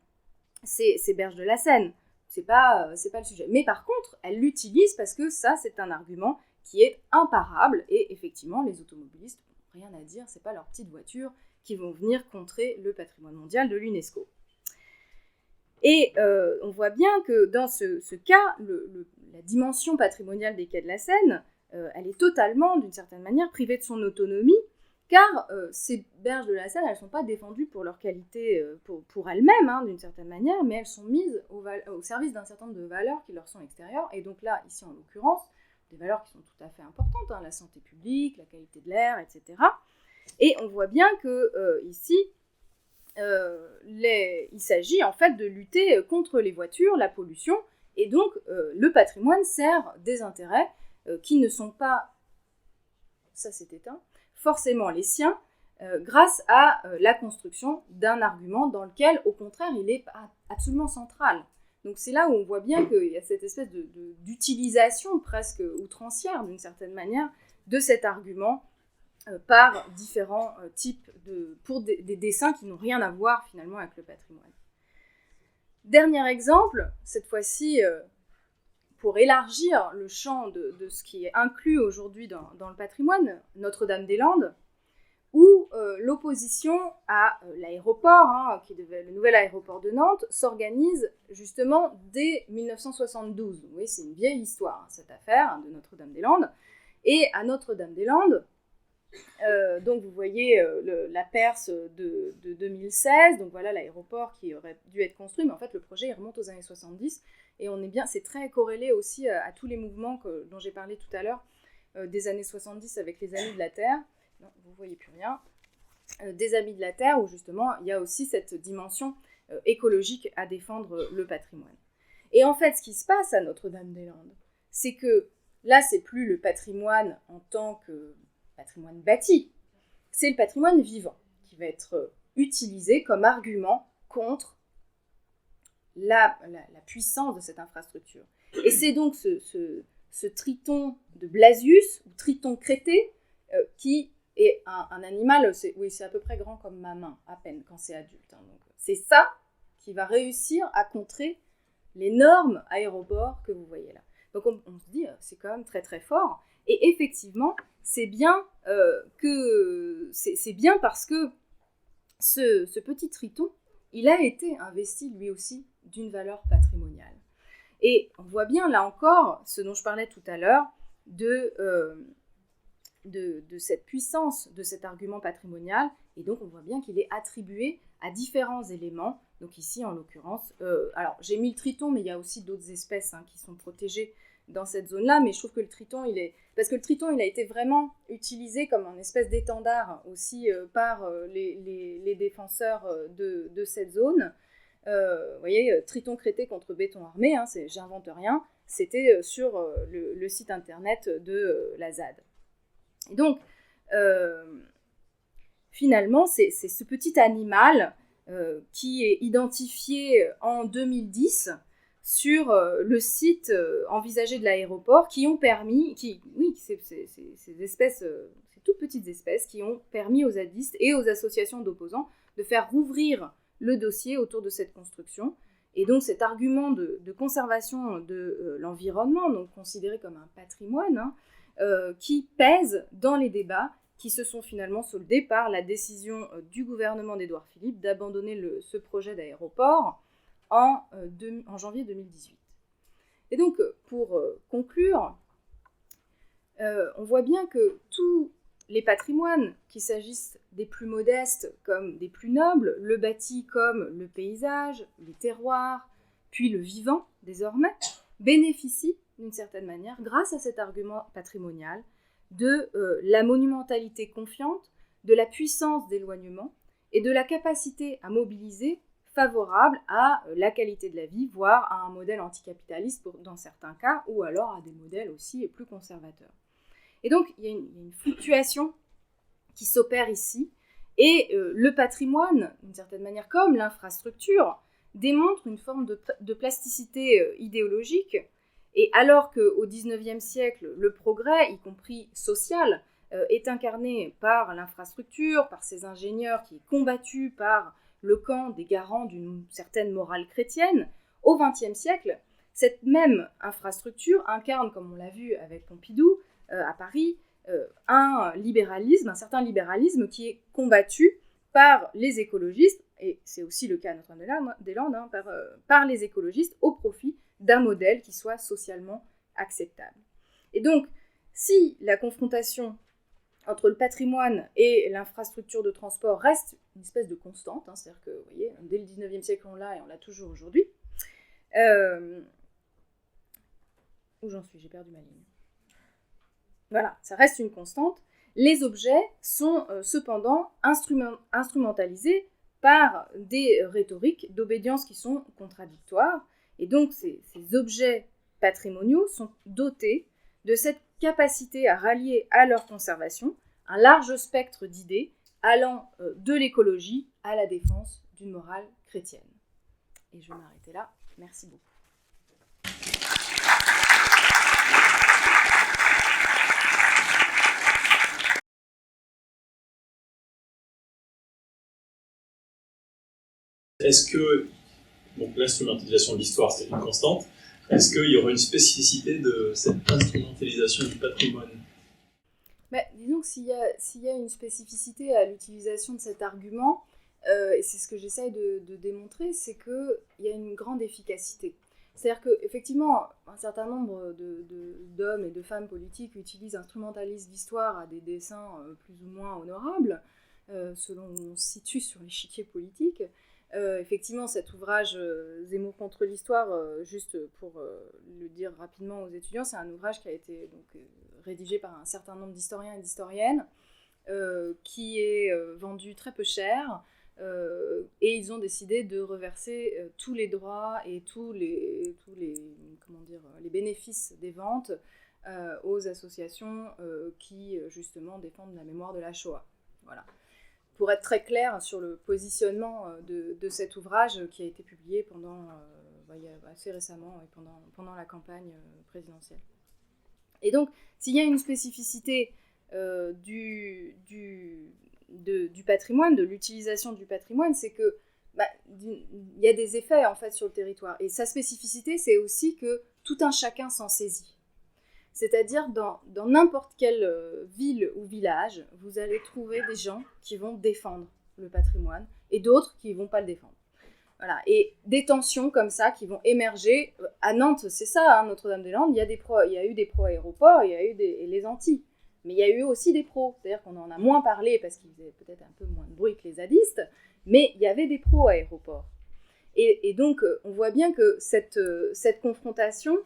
ces berges de la Seine. C'est pas le sujet. Mais par contre, elle l'utilise parce que ça, c'est un argument qui est imparable, et effectivement, les automobilistes n'ont rien à dire, c'est pas leurs petites voitures qui vont venir contrer le patrimoine mondial de l'UNESCO. Et on voit bien que dans ce cas, la dimension patrimoniale des quais de la Seine, elle est totalement, d'une certaine manière, privée de son autonomie, car ces berges de la Seine, elles ne sont pas défendues pour leur qualité, pour elles-mêmes, d'une certaine manière, mais elles sont mises au service d'un certain nombre de valeurs qui leur sont extérieures. Et donc là, ici en l'occurrence, des valeurs qui sont tout à fait importantes, la santé publique, la qualité de l'air, etc. Et on voit bien que ici, il s'agit en fait de lutter contre les voitures, la pollution, et donc le patrimoine sert des intérêts qui ne sont pas, ça s'est éteint, forcément les siens, grâce à la construction d'un argument dans lequel, au contraire, il est absolument central. Donc c'est là où on voit bien qu'il y a cette espèce d'utilisation presque outrancière, d'une certaine manière, de cet argument par différents types pour des dessins qui n'ont rien à voir finalement avec le patrimoine. Dernier exemple, cette fois-ci pour élargir le champ de ce qui est inclus aujourd'hui dans le patrimoine, Notre-Dame-des-Landes, où l'opposition à l'aéroport, qui devait le nouvel aéroport de Nantes, s'organise justement dès 1972. Vous voyez, c'est une vieille histoire, cette affaire de Notre-Dame-des-Landes. Et à Notre-Dame-des-Landes, donc vous voyez la Perse de 2016, donc voilà l'aéroport qui aurait dû être construit, mais en fait le projet il remonte aux années 70, et c'est très corrélé aussi à tous les mouvements dont j'ai parlé tout à l'heure, des années 70 avec les Amis de la Terre. Non, vous ne voyez plus rien, des Amis de la Terre, où justement il y a aussi cette dimension écologique à défendre le patrimoine. Et en fait, ce qui se passe à Notre-Dame-des-Landes, c'est que là, c'est plus le patrimoine en tant que patrimoine bâti, c'est le patrimoine vivant qui va être utilisé comme argument contre la puissance de cette infrastructure. Et c'est donc ce triton de Blasius, ou triton crété, qui est un animal, c'est à peu près grand comme ma main, à peine, quand c'est adulte. Donc, c'est ça qui va réussir à contrer l'énorme aéroport que vous voyez là. Donc on se dit, c'est quand même très très fort. Et effectivement, c'est bien parce que ce petit triton, il a été investi lui aussi d'une valeur patrimoniale. Et on voit bien là encore ce dont je parlais tout à l'heure de cette puissance de cet argument patrimonial, et donc on voit bien qu'il est attribué à différents éléments. Donc ici en l'occurrence, alors j'ai mis le triton, mais il y a aussi d'autres espèces qui sont protégées dans cette zone-là, mais je trouve que le triton, parce que le triton, il a été vraiment utilisé comme une espèce d'étendard aussi par les défenseurs de cette zone. Vous voyez, triton crété contre béton armé, j'invente rien, c'était sur le site internet de la ZAD. Et donc, finalement, c'est ce petit animal qui est identifié en 2010 sur le site envisagé de l'aéroport, qui ont permis, ces espèces, ces toutes petites espèces, qui ont permis aux zadistes et aux associations d'opposants de faire rouvrir le dossier autour de cette construction. Et donc cet argument de conservation de l'environnement, donc considéré comme un patrimoine, qui pèse dans les débats qui se sont finalement soldés par la décision du gouvernement d'Édouard Philippe d'abandonner ce projet d'aéroport en janvier 2018. Et donc, pour conclure, on voit bien que tous les patrimoines, qu'il s'agisse des plus modestes comme des plus nobles, le bâti comme le paysage, les terroirs, puis le vivant désormais, bénéficient d'une certaine manière, grâce à cet argument patrimonial, de la monumentalité confiante, de la puissance d'éloignement et de la capacité à mobiliser favorable à la qualité de la vie, voire à un modèle anticapitaliste dans certains cas, ou alors à des modèles aussi plus conservateurs. Et donc, il y a une fluctuation qui s'opère ici, et le patrimoine, d'une certaine manière, comme l'infrastructure, démontre une forme de plasticité idéologique, et alors qu'au XIXe siècle, le progrès, y compris social, est incarné par l'infrastructure, par ces ingénieurs qui est combattu par le camp des garants d'une certaine morale chrétienne, au XXe siècle, cette même infrastructure incarne, comme on l'a vu avec Pompidou à Paris, un certain libéralisme qui est combattu par les écologistes, et c'est aussi le cas à Notre-Dame-des-Landes, par les écologistes au profit d'un modèle qui soit socialement acceptable. Et donc, si la confrontation entre le patrimoine et l'infrastructure de transport reste une espèce de constante, c'est-à-dire que, vous voyez, dès le 19e siècle, on l'a et on l'a toujours aujourd'hui. Où j'en suis ? J'ai perdu ma ligne. Voilà, ça reste une constante. Les objets sont cependant instrumentalisés par des rhétoriques d'obédience qui sont contradictoires. Et donc, ces objets patrimoniaux sont dotés de cette capacité à rallier à leur conservation un large spectre d'idées allant de l'écologie à la défense d'une morale chrétienne. Et je vais m'arrêter là. Merci beaucoup. Est-ce que, donc l'instrumentalisation de l'histoire, c'est une constante, est-ce qu'il y aura une spécificité de cette instrumentalisation du patrimoine ? Disons que s'il y a une spécificité à l'utilisation de cet argument, et c'est ce que j'essaye de démontrer, c'est qu'il y a une grande efficacité. C'est-à-dire qu'effectivement, un certain nombre d'hommes et de femmes politiques instrumentalisent l'histoire à des desseins plus ou moins honorables, selon où on se situe sur l'échiquier politique. Effectivement, cet ouvrage Zemmour contre l'histoire, juste pour le dire rapidement aux étudiants, c'est un ouvrage qui a été rédigé par un certain nombre d'historiens et d'historiennes, qui est vendu très peu cher, et ils ont décidé de reverser tous les droits et tous les bénéfices des ventes aux associations qui justement défendent la mémoire de la Shoah. Voilà. Pour être très clair sur le positionnement de cet ouvrage qui a été publié assez récemment et pendant la campagne présidentielle. Et donc, s'il y a une spécificité du patrimoine, de l'utilisation du patrimoine, c'est que il y a des effets en fait sur le territoire. Et sa spécificité, c'est aussi que tout un chacun s'en saisit. C'est-à-dire, dans n'importe quelle ville ou village, vous allez trouver des gens qui vont défendre le patrimoine et d'autres qui ne vont pas le défendre. Voilà. Et des tensions comme ça qui vont émerger. À Nantes, c'est ça, Notre-Dame-des-Landes, il y a eu des pro-aéroports, il y a eu les antis. Mais il y a eu aussi des pros. C'est-à-dire qu'on en a moins parlé parce qu'ils faisaient peut-être un peu moins de bruit que les zadistes, mais il y avait des pro-aéroports. Et donc, on voit bien que cette confrontation,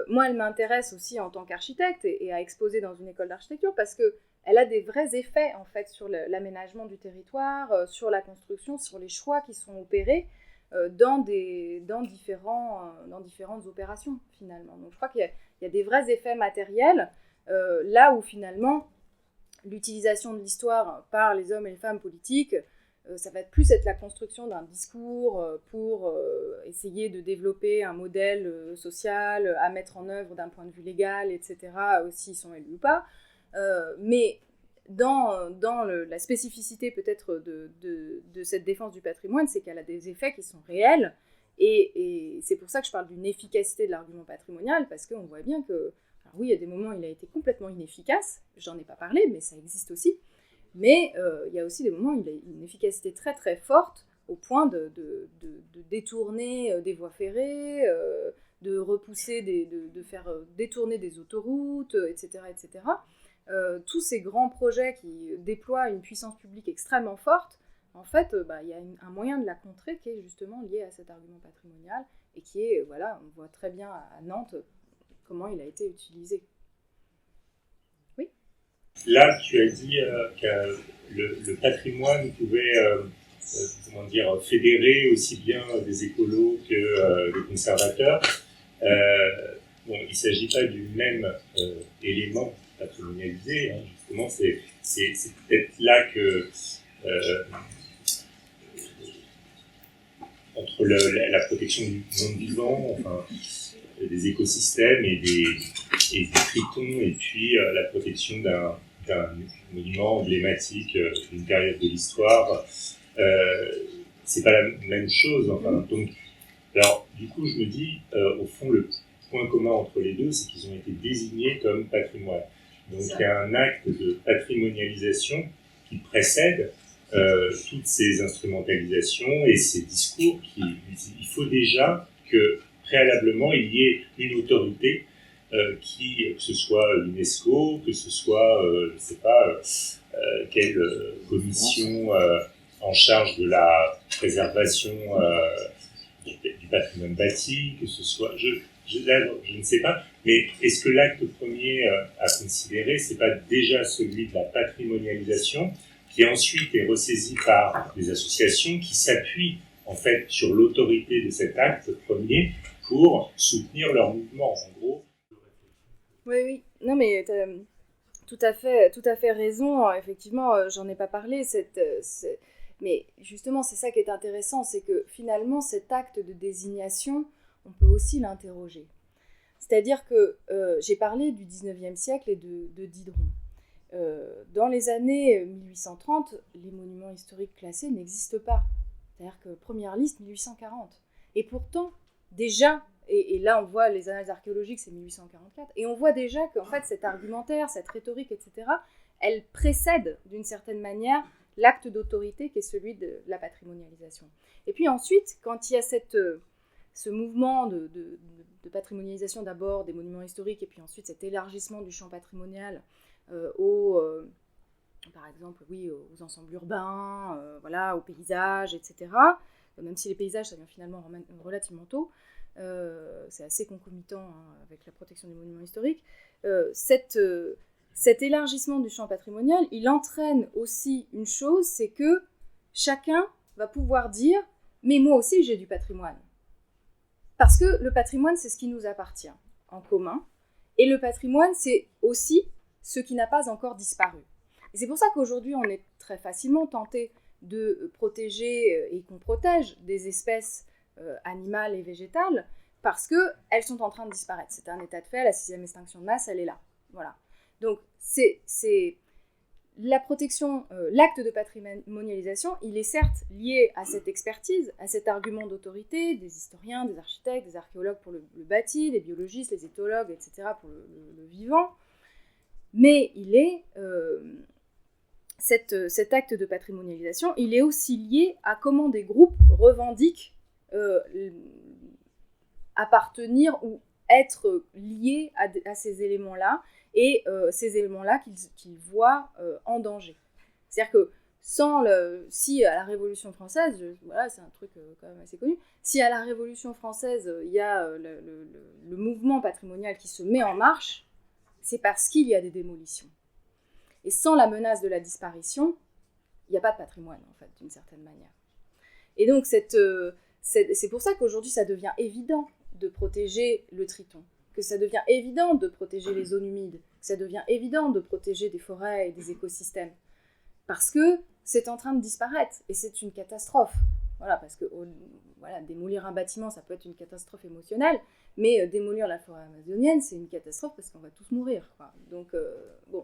moi, elle m'intéresse aussi en tant qu'architecte et à exposer dans une école d'architecture parce qu'elle a des vrais effets en fait sur l'aménagement du territoire, sur la construction, sur les choix qui sont opérés dans différentes opérations finalement. Donc je crois qu'il y a des vrais effets matériels là où finalement l'utilisation de l'histoire par les hommes et les femmes politiques, ça va plus être la construction d'un discours pour essayer de développer un modèle social à mettre en œuvre d'un point de vue légal, etc., s'ils sont élus ou pas. Mais dans la spécificité peut-être de cette défense du patrimoine, c'est qu'elle a des effets qui sont réels. Et c'est pour ça que je parle d'une efficacité de l'argument patrimonial, parce qu'on voit bien que, alors oui, il y a des moments où il a été complètement inefficace, j'en ai pas parlé, mais ça existe aussi. Mais il y a aussi des moments où il a une efficacité très très forte au point de détourner des voies ferrées, de repousser, de faire détourner des autoroutes, etc. etc. Tous ces grands projets qui déploient une puissance publique extrêmement forte, en fait, il y a un moyen de la contrer qui est justement lié à cet argument patrimonial et qui est, voilà, on voit très bien à Nantes comment il a été utilisé. Là, tu as dit que le patrimoine pouvait fédérer aussi bien des écolos que des conservateurs. Il ne s'agit pas du même élément patrimonialisé. Justement, c'est peut-être là que entre la protection du monde vivant, des écosystèmes et des tritons, et puis la protection d'un monument emblématique d'une période de l'histoire, c'est pas la même chose. Donc, alors, du coup, je me dis, au fond, le point commun entre les deux, c'est qu'ils ont été désignés comme patrimoine. Donc, il y a un acte de patrimonialisation qui précède toutes ces instrumentalisations et ces discours il faut déjà que préalablement il y ait une autorité que ce soit l'UNESCO, que ce soit je ne sais pas quelle commission en charge de la préservation du patrimoine bâti, que ce soit je ne sais pas, mais est-ce que l'acte premier à considérer, c'est pas déjà celui de la patrimonialisation, qui ensuite est ressaisi par des associations qui s'appuient en fait sur l'autorité de cet acte premier pour soutenir leur mouvement, en gros. Oui. Non, mais Tout à fait raison. Effectivement, j'en ai pas parlé. Mais justement, c'est ça qui est intéressant, c'est que finalement, cet acte de désignation, on peut aussi l'interroger. C'est-à-dire que j'ai parlé du 19e siècle et de Diderot. Dans les années 1830, les monuments historiques classés n'existent pas. C'est-à-dire que première liste, 1840. Et pourtant, déjà, et là on voit les annales archéologiques, c'est 1844, et on voit déjà qu'en fait cet argumentaire, cette rhétorique, etc., elle précède d'une certaine manière l'acte d'autorité qui est celui de la patrimonialisation. Et puis ensuite, quand il y a ce mouvement de patrimonialisation d'abord des monuments historiques, et puis ensuite cet élargissement du champ patrimonial par exemple, aux ensembles urbains, aux paysages, etc. Même si les paysages, ça vient finalement relativement tôt, c'est assez concomitant avec la protection des monuments historiques. Cet élargissement du champ patrimonial, il entraîne aussi une chose, c'est que chacun va pouvoir dire « mais moi aussi j'ai du patrimoine ». Parce que le patrimoine, c'est ce qui nous appartient en commun, et le patrimoine, c'est aussi ce qui n'a pas encore disparu. Et c'est pour ça qu'aujourd'hui, on est très facilement tenté de protéger et qu'on protège des espèces animales et végétales parce qu'elles sont en train de disparaître. C'est un état de fait, la 6e extinction de masse, elle est là. Voilà. Donc, c'est la protection, l'acte de patrimonialisation, il est certes lié à cette expertise, à cet argument d'autorité des historiens, des architectes, des archéologues pour le bâti, des biologistes, les éthologues, etc. pour le vivant, mais il est... Cet acte de patrimonialisation, il est aussi lié à comment des groupes revendiquent appartenir ou être liés à ces éléments-là, et ces éléments-là qu'ils voient en danger. C'est-à-dire que si à la Révolution française, c'est un truc quand même assez connu, si à la Révolution française, il y a le mouvement patrimonial qui se met en marche, c'est parce qu'il y a des démolitions. Et sans la menace de la disparition, il n'y a pas de patrimoine, en fait, d'une certaine manière. Et donc, c'est pour ça qu'aujourd'hui, ça devient évident de protéger le triton, que ça devient évident de protéger les zones humides, que ça devient évident de protéger des forêts et des écosystèmes. Parce que c'est en train de disparaître, et c'est une catastrophe. Voilà, parce que démolir un bâtiment, ça peut être une catastrophe émotionnelle, mais démolir la forêt amazonienne, c'est une catastrophe parce qu'on va tous mourir, quoi. Donc,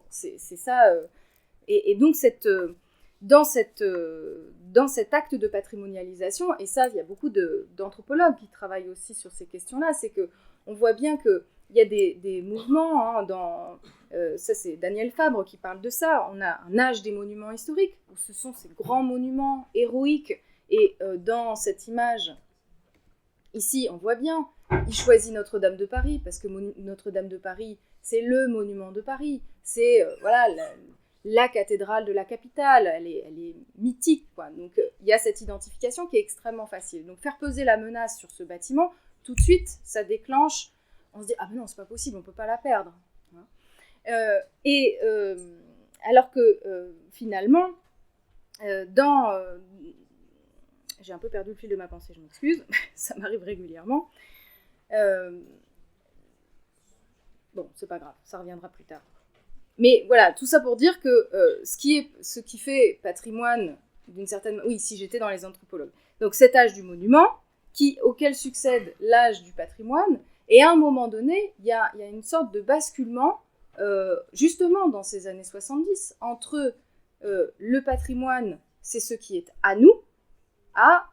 c'est ça. Et donc, dans cet acte de patrimonialisation, et ça, il y a beaucoup d'anthropologues qui travaillent aussi sur ces questions-là, c'est qu'on voit bien qu'il y a des mouvements, ça c'est Daniel Fabre qui parle de ça, on a un âge des monuments historiques, où ce sont ces grands monuments héroïques, et dans cette image, ici, on voit bien, il choisit Notre-Dame de Paris, parce que Notre-Dame de Paris, c'est le monument de Paris, c'est la cathédrale de la capitale, elle est mythique, quoi. Donc il y a cette identification qui est extrêmement facile. Donc faire peser la menace sur ce bâtiment, tout de suite, ça déclenche, on se dit, ah mais non, c'est pas possible, on peut pas la perdre. Alors que finalement, j'ai un peu perdu le fil de ma pensée, je m'excuse, ça m'arrive régulièrement. Bon, c'est pas grave, ça reviendra plus tard. Mais voilà, tout ça pour dire que ce qui fait patrimoine d'une certaine... Oui, si j'étais dans les anthropologues. Donc cet âge du monument, auquel succède l'âge du patrimoine, et à un moment donné, il y a une sorte de basculement, justement dans ces années 70, entre le patrimoine, c'est ce qui est à nous,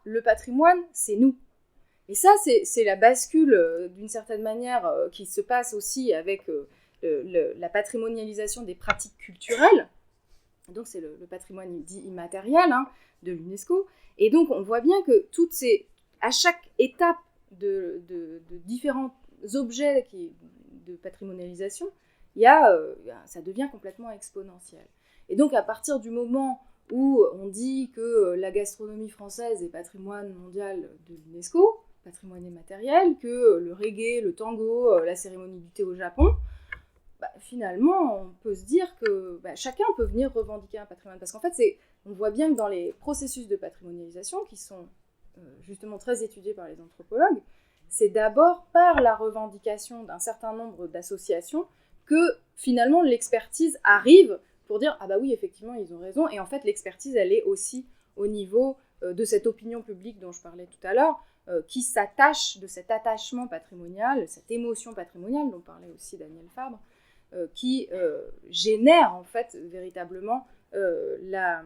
le patrimoine, c'est nous. Et ça, c'est la bascule, d'une certaine manière, qui se passe aussi avec la patrimonialisation des pratiques culturelles. Donc, c'est le patrimoine dit immatériel de l'UNESCO. Et donc, on voit bien que à chaque étape de différents objets de patrimonialisation, ça devient complètement exponentiel. Et donc, à partir du moment où on dit que la gastronomie française est patrimoine mondial de l'UNESCO, patrimoine immatériel, que le reggae, le tango, la cérémonie du thé au Japon, finalement, on peut se dire que chacun peut venir revendiquer un patrimoine. Parce qu'en fait, on voit bien que dans les processus de patrimonialisation, qui sont justement très étudiés par les anthropologues, c'est d'abord par la revendication d'un certain nombre d'associations que finalement l'expertise arrive pour dire « Ah bah oui, effectivement, ils ont raison ». Et en fait, l'expertise, elle est aussi au niveau de cette opinion publique dont je parlais tout à l'heure, qui s'attache de cet attachement patrimonial, cette émotion patrimoniale dont parlait aussi Daniel Fabre, qui génère en fait véritablement la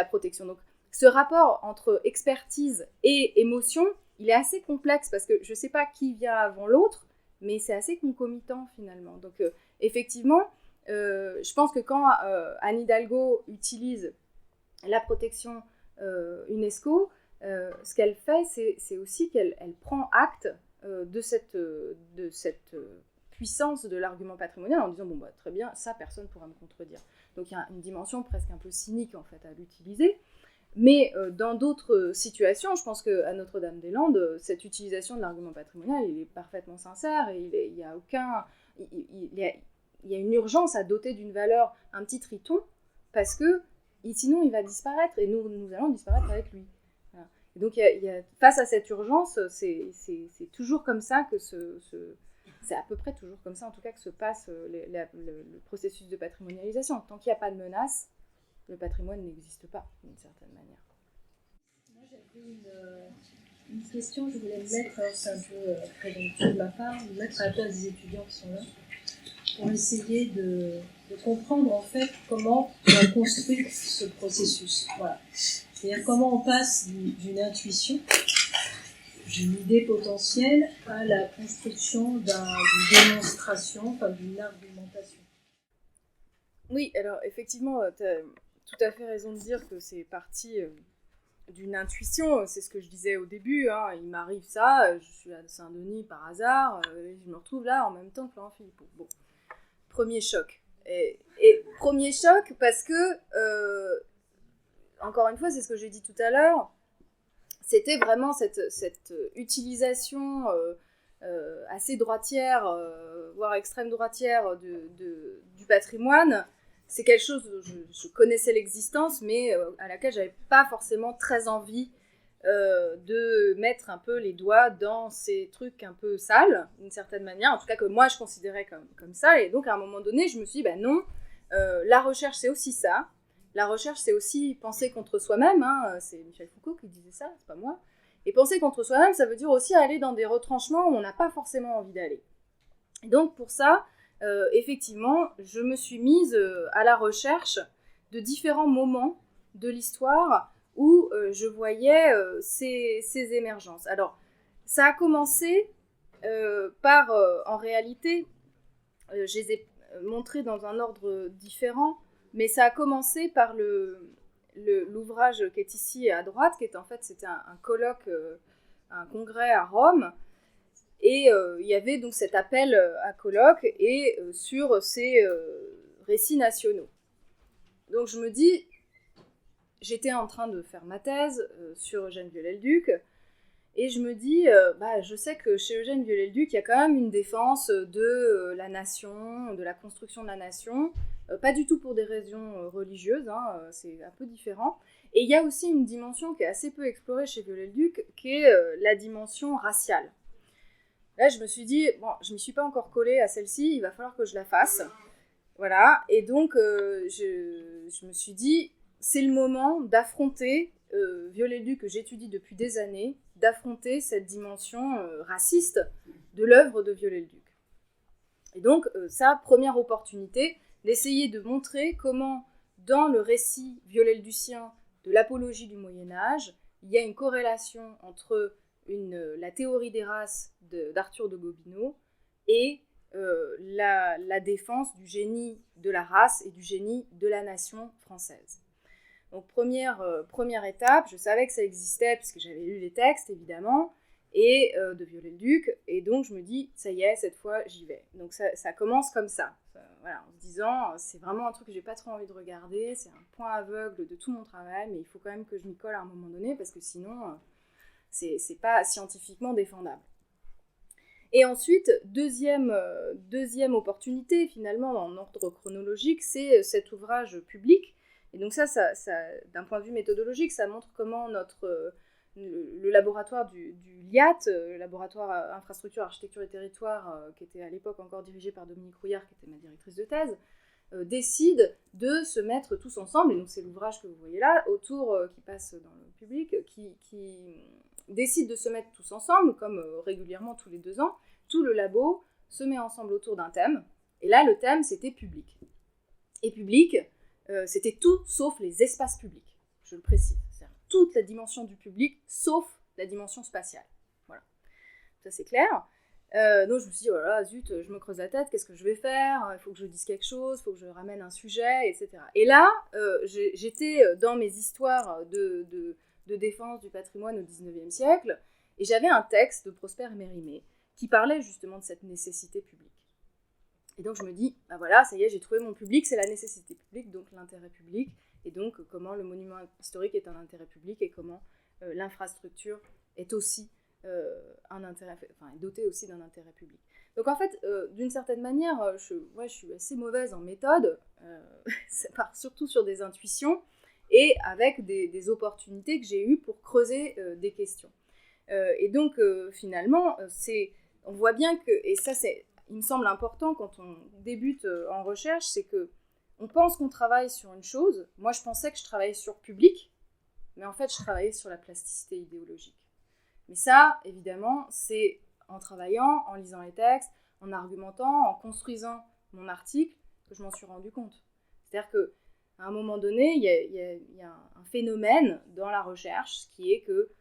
protection. Donc, ce rapport entre expertise et émotion, il est assez complexe parce que je ne sais pas qui vient avant l'autre, mais c'est assez concomitant finalement. Donc, effectivement, je pense que quand Anne Hidalgo utilise la protection UNESCO, ce qu'elle fait, c'est aussi qu'elle prend acte de cette puissance de l'argument patrimonial en disant bon bah très bien, ça personne ne pourra me contredire. Donc il y a une dimension presque un peu cynique en fait à l'utiliser. Mais dans d'autres situations, je pense qu'à Notre-Dame-des-Landes, cette utilisation de l'argument patrimonial, il est parfaitement sincère et il y a une urgence à doter d'une valeur un petit triton parce que sinon il va disparaître et nous allons disparaître avec lui. Voilà. Et donc face à cette urgence, c'est toujours comme ça que c'est à peu près toujours comme ça en tout cas que se passe le processus de patrimonialisation. Tant qu'il n'y a pas de menace, le patrimoine n'existe pas, d'une certaine manière. Moi, j'avais une question, je voulais me mettre, c'est un peu présomptueux de ma part, me mettre à la place des étudiants qui sont là, pour essayer de comprendre en fait comment on a construit ce processus. Voilà. C'est-à-dire comment on passe d'une intuition, d'une idée potentielle, à la construction d'une démonstration, enfin d'une argumentation. Oui, alors effectivement, tu as tout à fait raison de dire que c'est parti d'une intuition, c'est ce que je disais au début, hein. Il m'arrive ça, je suis à Saint-Denis par hasard, je me retrouve là en même temps que Laurent Philippot. Bon, premier choc. Et premier choc parce que, encore une fois, c'est ce que j'ai dit tout à l'heure, c'était vraiment cette utilisation assez droitière, voire extrême droitière du patrimoine. C'est quelque chose, je connaissais l'existence, mais à laquelle j'avais pas forcément très envie de mettre un peu les doigts dans ces trucs un peu sales, d'une certaine manière, en tout cas que moi je considérais comme ça, et donc à un moment donné, je me suis dit, bah non, la recherche c'est aussi ça, la recherche c'est aussi penser contre soi-même, hein, c'est Michel Foucault qui disait ça, c'est pas moi, et penser contre soi-même, ça veut dire aussi aller dans des retranchements où on n'a pas forcément envie d'aller. Et donc pour ça, effectivement, je me suis mise à la recherche de différents moments de l'histoire où je voyais ces émergences. Alors, ça a commencé par, en réalité, je les ai montrés dans un ordre différent, mais ça a commencé par l'ouvrage qui est ici à droite, qui est en fait, c'était un colloque, un congrès à Rome. Et il y avait donc cet appel à colloque et sur ces récits nationaux. Donc je me dis, j'étais en train de faire ma thèse sur Eugène Viollet-le-Duc, et je me dis, je sais que chez Eugène Viollet-le-Duc, il y a quand même une défense de la nation, de la construction de la nation, pas du tout pour des raisons religieuses, hein, c'est un peu différent. Et il y a aussi une dimension qui est assez peu explorée chez Viollet-le-Duc, qui est la dimension raciale. Là, je me suis dit, bon, je ne m'y suis pas encore collée à celle-ci, il va falloir que je la fasse. Voilà, et donc je me suis dit, c'est le moment d'affronter Viollet-le-Duc, que j'étudie depuis des années, d'affronter cette dimension raciste de l'œuvre de Viollet-le-Duc. Et donc, ça, première opportunité, d'essayer de montrer comment, dans le récit viollet-le-ducien de l'apologie du Moyen-Âge, il y a une corrélation entre la théorie des races d'Arthur de Gobineau et la défense du génie de la race et du génie de la nation française. Donc première étape, je savais que ça existait puisque j'avais lu les textes évidemment, et de Viollet-le-Duc, et donc je me dis, ça y est, cette fois j'y vais. Donc ça commence comme ça, voilà, en se disant, c'est vraiment un truc que j'ai pas trop envie de regarder, c'est un point aveugle de tout mon travail, mais il faut quand même que je m'y colle à un moment donné, parce que sinon, c'est pas scientifiquement défendable. Et ensuite, deuxième opportunité, finalement, en ordre chronologique, c'est cet ouvrage public. Et donc ça, d'un point de vue méthodologique, ça montre comment le laboratoire du LIAT, le laboratoire Infrastructure, Architecture et Territoire, qui était à l'époque encore dirigé par Dominique Rouillard, qui était ma directrice de thèse, décide de se mettre tous ensemble, et donc c'est l'ouvrage que vous voyez là, autour, qui passe dans le public, qui décide de se mettre tous ensemble, comme régulièrement tous les 2 ans, tout le labo se met ensemble autour d'un thème, et là le thème c'était public. Et public, c'était tout sauf les espaces publics, je le précise, c'est-à-dire toute la dimension du public, sauf la dimension spatiale. Voilà, ça c'est clair. Donc je me suis dit, voilà, zut, je me creuse la tête, qu'est-ce que je vais faire ? Il faut que je dise quelque chose, il faut que je ramène un sujet, etc. Et là, j'étais dans mes histoires de défense du patrimoine au XIXe siècle, et j'avais un texte de Prosper Mérimée qui parlait justement de cette nécessité publique. Et donc je me dis, bah voilà, ça y est, j'ai trouvé mon public, c'est la nécessité publique, donc l'intérêt public, et donc comment le monument historique est un intérêt public, et comment l'infrastructure est aussi un intérêt, enfin, est doté aussi d'un intérêt public. Donc en fait, d'une certaine manière, je suis assez mauvaise en méthode, ça part surtout sur des intuitions et avec des opportunités que j'ai eues pour creuser des questions. Et donc finalement, on voit bien que, et ça il me semble important quand on débute en recherche, c'est que on pense qu'on travaille sur une chose. Moi, je pensais que je travaillais sur public, mais en fait, je travaillais sur la plasticité idéologique. Mais ça, évidemment, c'est en travaillant, en lisant les textes, en argumentant, en construisant mon article, que je m'en suis rendu compte. C'est-à-dire qu'à un moment donné, il y a un phénomène dans la recherche qui est que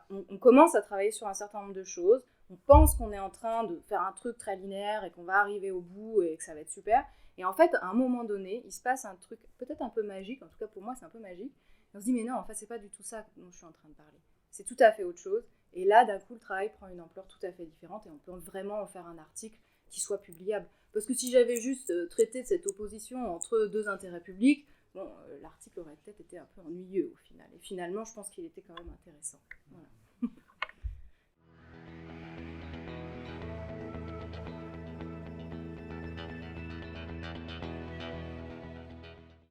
on commence à travailler sur un certain nombre de choses, on pense qu'on est en train de faire un truc très linéaire et qu'on va arriver au bout et que ça va être super. Et en fait, à un moment donné, il se passe un truc peut-être un peu magique, en tout cas pour moi c'est un peu magique, et on se dit mais non, en fait c'est pas du tout ça dont je suis en train de parler. C'est tout à fait autre chose. Et là, d'un coup, le travail prend une ampleur tout à fait différente et on peut vraiment en faire un article qui soit publiable. Parce que si j'avais juste traité de cette opposition entre 2 intérêts publics, bon, l'article aurait peut-être été un peu ennuyeux au final. Et finalement, je pense qu'il était quand même intéressant. Voilà.